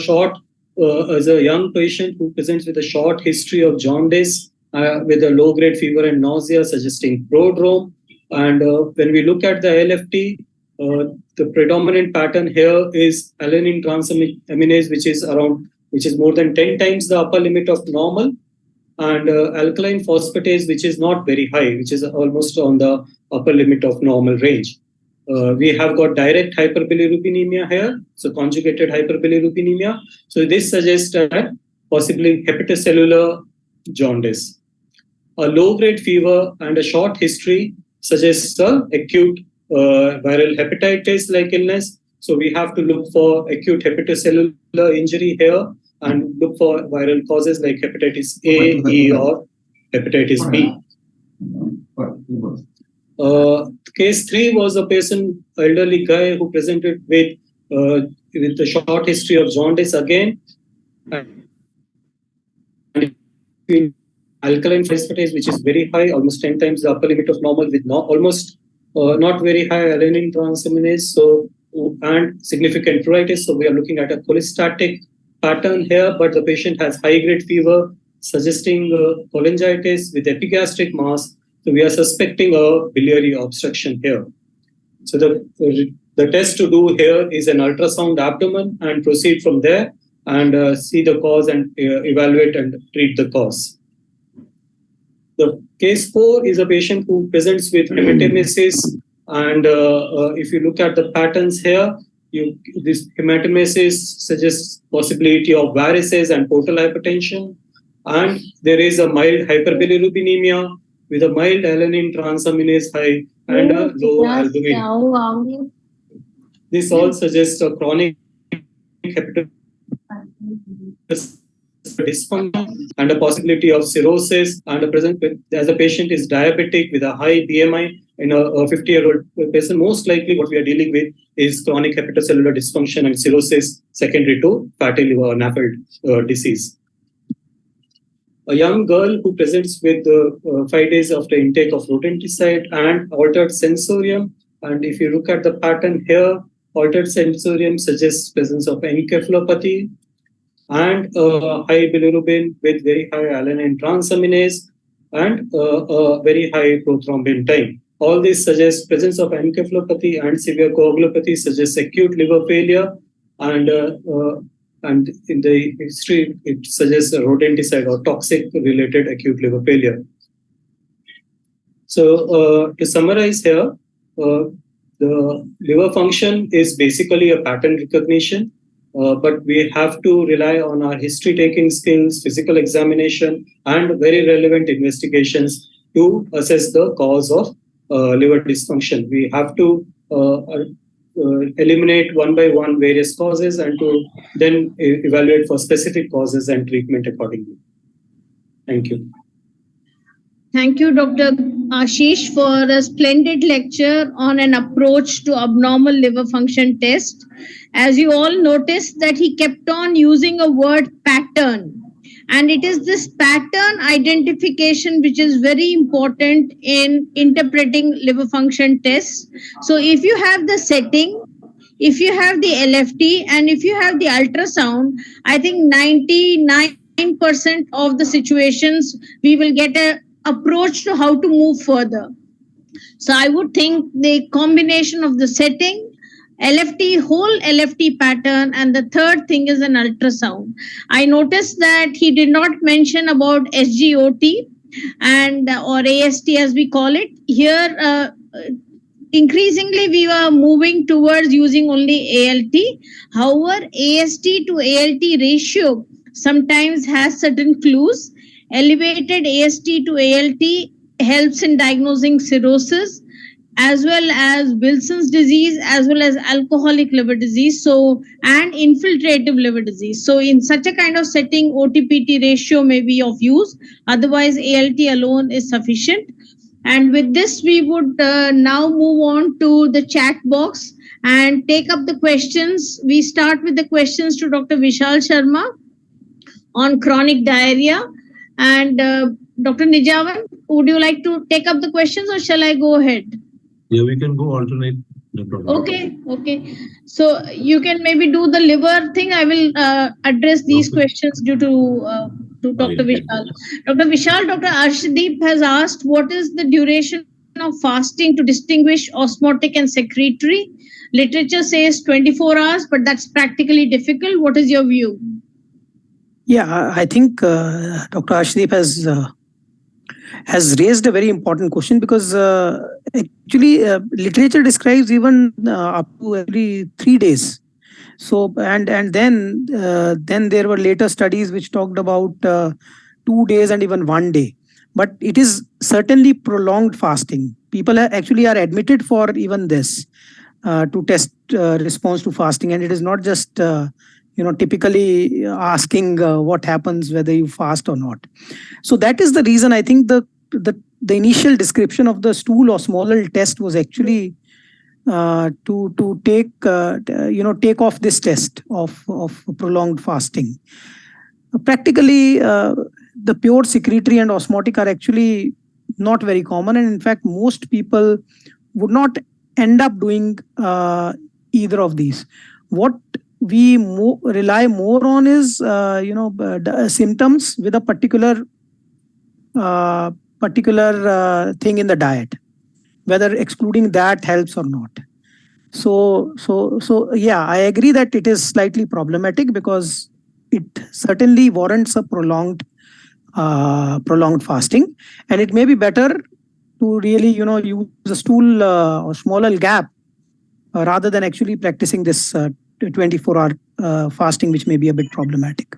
young patient who presents with a short history of jaundice with a low-grade fever and nausea, suggesting prodrome. And when we look at the LFT, the predominant pattern here is alanine transaminase, which is more than 10 times the upper limit of normal, and alkaline phosphatase, which is not very high, which is almost on the upper limit of normal range. We have got direct hyperbilirubinemia here, so conjugated hyperbilirubinemia. So this suggests that possibly hepatocellular jaundice. A low-grade fever and a short history suggests acute viral hepatitis-like illness. So we have to look for acute hepatocellular injury here and look for viral causes like hepatitis A, E, or hepatitis B. Case 3 was a elderly guy who presented with a short history of jaundice again. Alkaline phosphatase, which is very high, almost 10 times the upper limit of normal, with almost not very high alanine transaminase, and significant pruritus. So we are looking at a cholestatic pattern here, but the patient has high-grade fever, suggesting cholangitis with epigastric mass. So we are suspecting a biliary obstruction here. So the test to do here is an ultrasound abdomen and proceed from there and see the cause and evaluate and treat the cause. The case 4 is a patient who presents with hematemesis, and if you look at the patterns here, this hematemesis suggests possibility of varices and portal hypertension, and there is a mild hyperbilirubinemia with a mild alanine transaminase high and a low albumin. This all suggests a chronic hepatitis dysfunction and a possibility of cirrhosis, and as a patient is diabetic with a high BMI in a 50-year-old person, most likely what we are dealing with is chronic hepatocellular dysfunction and cirrhosis secondary to fatty liver or NAFLD disease. A young girl who presents with 5 days after intake of rodenticide and altered sensorium, and if you look at the pattern here, altered sensorium suggests presence of encephalopathy and high bilirubin with very high alanine transaminase, and a very high prothrombin time. All this suggests presence of encephalopathy and severe coagulopathy, suggests acute liver failure, and in the history it suggests a rodenticide or toxic related acute liver failure. So to summarize here, the liver function is basically a pattern recognition, but we have to rely on our history-taking skills, physical examination, and very relevant investigations to assess the cause of liver dysfunction. We have to eliminate one by one various causes and to then evaluate for specific causes and treatment accordingly. Thank you. Thank you, Dr. Ashish, for a splendid lecture on an approach to abnormal liver function test. As you all noticed that he kept on using a word pattern. And it is this pattern identification which is very important in interpreting liver function tests. So if you have the setting, if you have the LFT, and if you have the ultrasound, I think 99% of the situations we will get a approach to how to move further. So I would think the combination of the setting, LFT, whole LFT pattern, and the third thing is an ultrasound. I noticed that he did not mention about SGOT and or AST as we call it. Here, increasingly we were moving towards using only ALT. However, AST to ALT ratio sometimes has certain clues. Elevated AST to ALT helps in diagnosing cirrhosis as well as Wilson's disease as well as alcoholic liver disease, and infiltrative liver disease. So in such a kind of setting, OTPT ratio may be of use. Otherwise, ALT alone is sufficient. And with this, we would now move on to the chat box and take up the questions. We start with the questions to Dr. Vishal Sharma on chronic diarrhea. And Dr. Nijavan, would you like to take up the questions or shall I go ahead? Yeah, we can go alternate. No problem. Okay. So you can maybe do the liver thing. I will address these questions due to Dr. Vishal. Dr. Vishal, Dr. Arshdeep has asked, what is the duration of fasting to distinguish osmotic and secretory? Literature says 24 hours, but that's practically difficult. What is your view? Yeah, I think Dr. Ashdeep has raised a very important question because actually literature describes even up to every 3 days. So and then there were later studies which talked about 2 days and even 1 day. But it is certainly prolonged fasting. People actually are admitted for even this to test response to fasting, and it is not just typically asking what happens whether you fast or not. So that is the reason I think the initial description of the stool osmolar test was actually to take off this test of prolonged fasting. Practically, the pure secretory and osmotic are actually not very common, and in fact, most people would not end up doing either of these. What we rely more on is symptoms with a particular thing in the diet, whether excluding that helps or not. So yeah, I agree that it is slightly problematic because it certainly warrants a prolonged fasting, and it may be better to really use a stool osmolar gap rather than actually practicing this 24-hour fasting, which may be a bit problematic.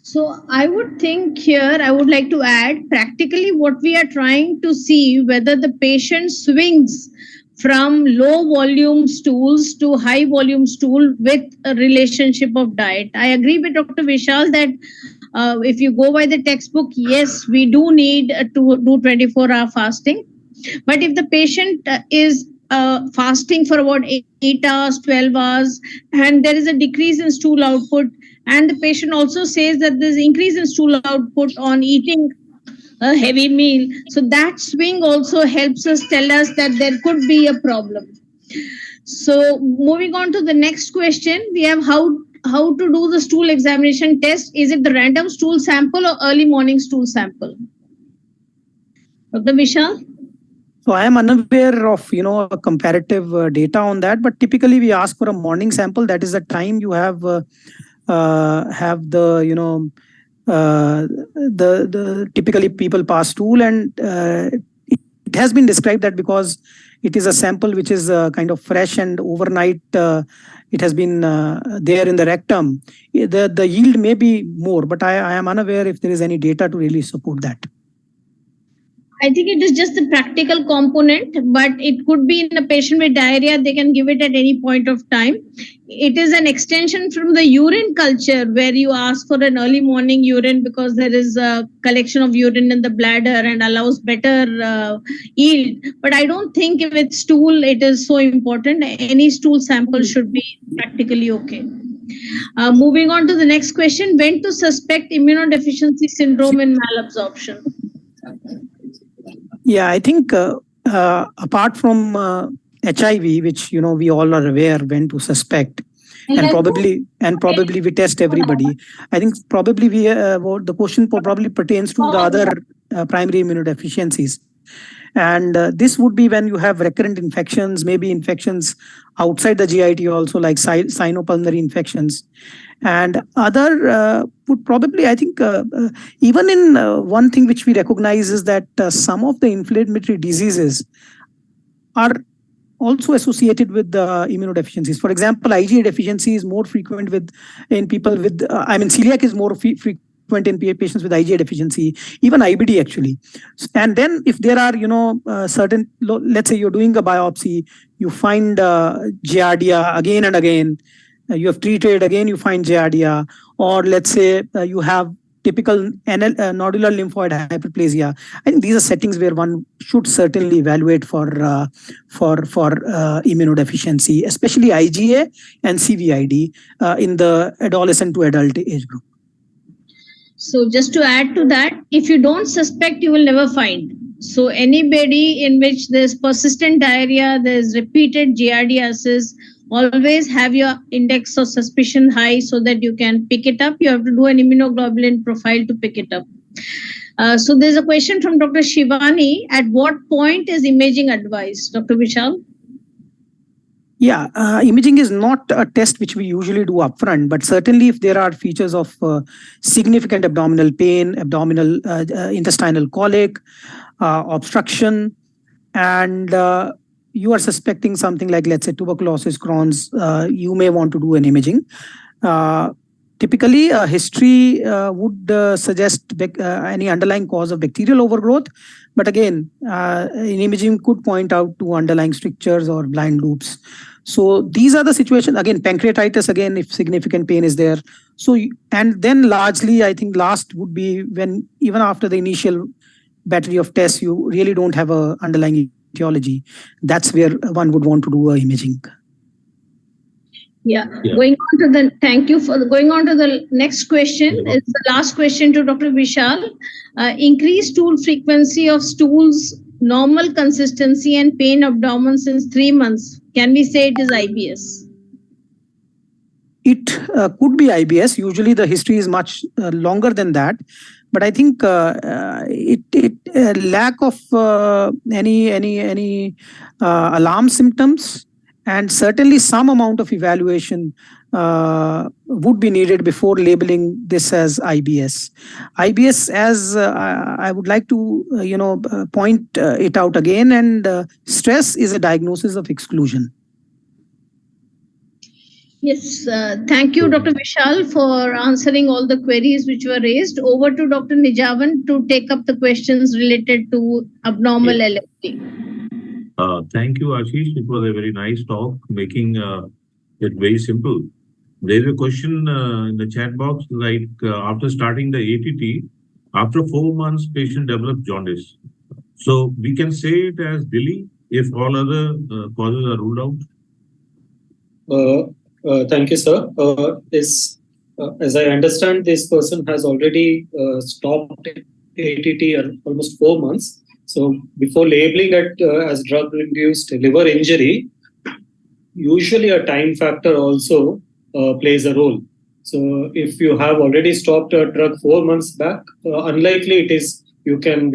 So I would think here, I would like to add, practically what we are trying to see whether the patient swings from low volume stools to high volume stool with a relationship of diet. I agree with Dr. Vishal that if you go by the textbook, yes, we do need to do 24-hour fasting. But if the patient is fasting for about 8 hours, 12 hours, and there is a decrease in stool output, and the patient also says that there's increase in stool output on eating a heavy meal, so that swing also helps us tell us that there could be a problem. So moving on to the next question, we have how to do the stool examination test. Is it the random stool sample or early morning stool sample? Dr. Vishal? So I am unaware of, comparative data on that, but typically we ask for a morning sample. That is the time you have the, the typically people pass stool, and it has been described that because it is a sample which is kind of fresh and overnight it has been there in the rectum, the yield may be more, but I am unaware if there is any data to really support that. I think it is just the practical component, but it could be in a patient with diarrhea, they can give it at any point of time. It is an extension from the urine culture where you ask for an early morning urine because there is a collection of urine in the bladder and allows better yield. But I don't think with stool, it is so important. Any stool sample should be practically okay. Moving on to the next question, when to suspect immunodeficiency syndrome in malabsorption? Yeah, I think apart from HIV, which we all are aware when to suspect, and probably we test everybody. I think probably the question probably pertains to the other primary immunodeficiencies, and this would be when you have recurrent infections, maybe infections outside the GIT also, like sinopulmonary infections. And other would probably, I think, even in one thing which we recognize is that some of the inflammatory diseases are also associated with the immunodeficiencies. For example, IgA deficiency is more frequent in people with, celiac is more frequent in patients with IgA deficiency, even IBD actually. And then if there are, certain, let's say you're doing a biopsy, you find giardia again and again, you have treated, again you find giardia, or let's say you have typical nodular lymphoid hyperplasia. I think these are settings where one should certainly evaluate for immunodeficiency, especially IgA and CVID in the adolescent to adult age group. So just to add to that, if you don't suspect, you will never find. So anybody in which there's persistent diarrhea, there's repeated giardiasis, always have your index of suspicion high so that you can pick it up. You have to do an immunoglobulin profile to pick it up. So there's a question from Dr. Shivani. At what point is imaging advised? Dr. Vishal? Yeah, imaging is not a test which we usually do upfront, but certainly if there are features of significant abdominal pain, abdominal intestinal colic, obstruction, and you are suspecting something like, let's say, tuberculosis, Crohn's, you may want to do an imaging. Typically, a history would suggest any underlying cause of bacterial overgrowth. But again, in imaging could point out to underlying strictures or blind loops. So these are the situations. Again, pancreatitis, again, if significant pain is there. So, and then largely, I think last would be when even after the initial battery of tests, you really don't have a underlying etiology. That's where one would want to do imaging. Yeah. Going on to the, thank you for going on to the next question. It's the last question to Dr. Vishal. Increased stool frequency of stools, normal consistency and pain abdomen since 3 months. Can we say it is IBS? It could be IBS. Usually the history is much longer than that. But I think lack of any alarm symptoms, and certainly some amount of evaluation would be needed before labeling this as IBS. IBS, as I would like to point it out again, and stress is a diagnosis of exclusion. Yes, thank you, Dr. Vishal, for answering all the queries which were raised. Over to Dr. Nijavan to take up the questions related to abnormal LFT. Thank you, Ashish. It was a very nice talk, making it very simple. There is a question in the chat box, like after starting the ATT, after 4 months, patient develops jaundice. So we can say it as DILI if all other causes are ruled out? Thank you, sir. As I understand, this person has already stopped ATT almost 4 months. So before labeling it as drug-induced liver injury, usually a time factor also plays a role. So if you have already stopped a drug 4 months back, unlikely it is we can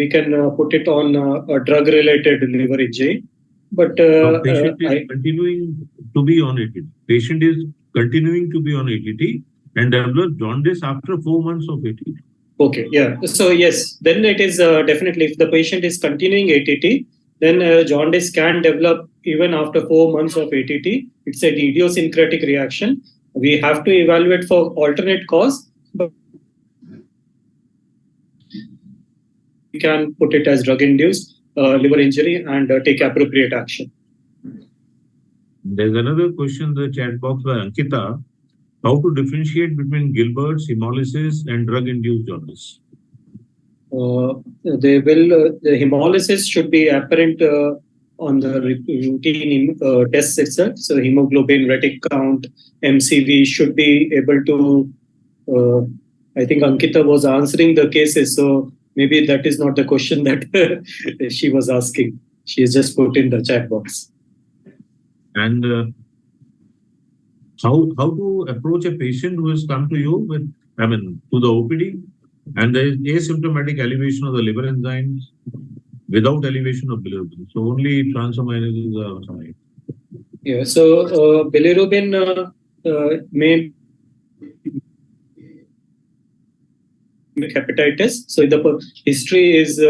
put it on a drug-related liver injury. But patient is continuing to be on ATT. Patient is continuing to be on ATT and develop jaundice after 4 months of ATT. Okay, yeah. So yes, then it is definitely, if the patient is continuing ATT, then jaundice can develop even after 4 months of ATT. It's an idiosyncratic reaction. We have to evaluate for alternate cause, but we can put it as drug-induced liver injury and take appropriate action. There's another question in the chat box by Ankita. How to differentiate between Gilbert's, hemolysis, and drug-induced jaundice? The hemolysis should be apparent on the routine tests itself. So hemoglobin, retic count, MCV should be able to. I think Ankita was answering the cases, so maybe that is not the question that she was asking. She has just put in the chat box. And how to approach a patient who has come to you with, to the OPD, and there is asymptomatic elevation of the liver enzymes without elevation of bilirubin. So only transaminases are fine. Yeah. So bilirubin may hepatitis. So the history is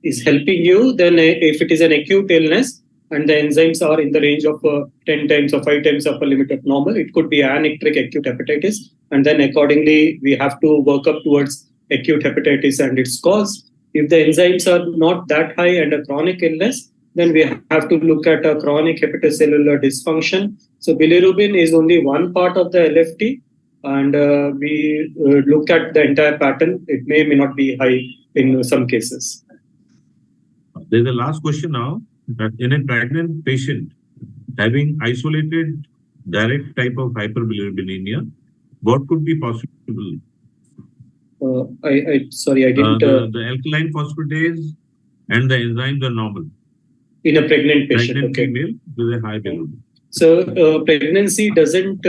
is helping you. Then if it is an acute illness and the enzymes are in the range of 10 times or 5 times upper limit of normal, it could be anictic acute hepatitis. And then accordingly, we have to work up towards acute hepatitis and its cause. If the enzymes are not that high and a chronic illness, then we have to look at a chronic hepatocellular dysfunction. So bilirubin is only one part of the LFT, and we look at the entire pattern. It may not be high in some cases. There's a last question now. That in a pregnant patient having isolated direct type of hyperbilirubinemia, what could be possible? Sorry, I didn't. The alkaline phosphatase and the enzymes are normal. In a pregnant patient, pregnant female with a high bilirubin. So pregnancy doesn't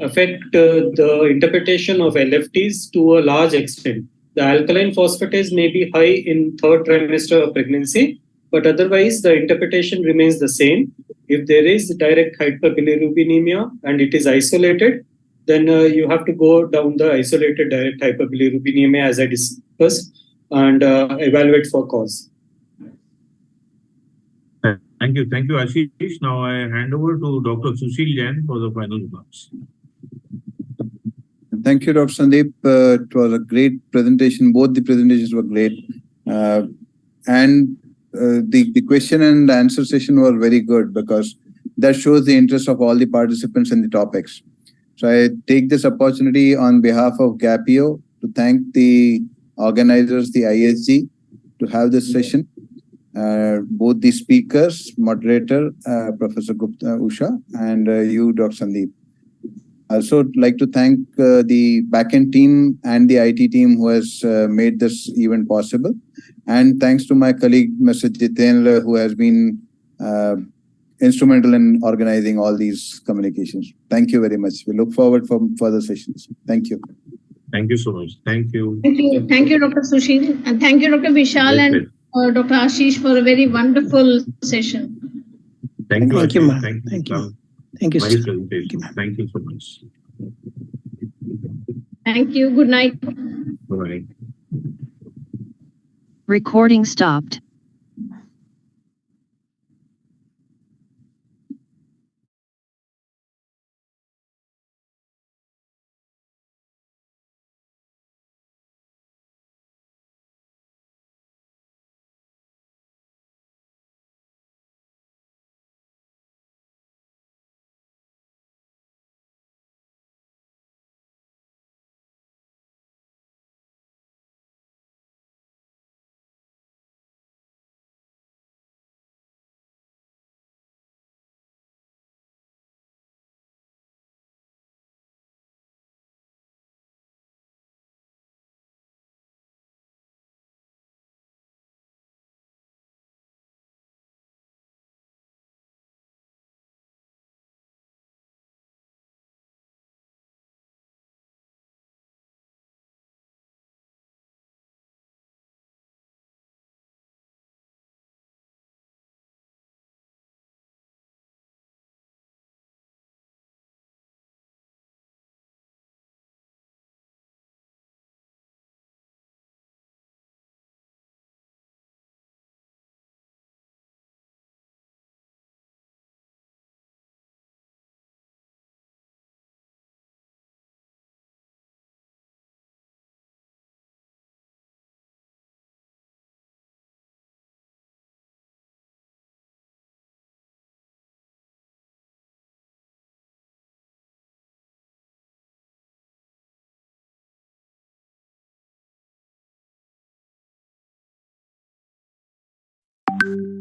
affect the interpretation of LFTs to a large extent. The alkaline phosphatase may be high in third trimester of pregnancy, but otherwise the interpretation remains the same. If there is direct hyperbilirubinemia and it is isolated, then you have to go down the isolated direct hyperbilirubinemia as I discussed and evaluate for cause. Thank you, Ashish. Now I hand over to Dr. Sushil Jain for the final remarks. Thank you, Dr. Sandeep. It was a great presentation. Both the presentations were great. And the question and answer session were very good because that shows the interest of all the participants in the topics. So I take this opportunity on behalf of GAPIO to thank the organizers, the ISG, to have this session. Both the speakers, moderator, Professor Gupta, Usha, and you, Dr. Sandeep. I also like to thank the backend team and the IT team who has made this event possible. And thanks to my colleague, Mr. Jitendra, who has been instrumental in organizing all these communications. Thank you very much. We look forward for further sessions. Thank you. Thank you so much. Thank you. Thank you, Dr. Sushil. And thank you, Dr. Vishal and Dr. Ashish for a very wonderful session. Thank you, Thank you, ma'am. Thank you. Thank you. Nice presentation. Thank you so much. Thank you. Good night. Bye. Recording stopped. you.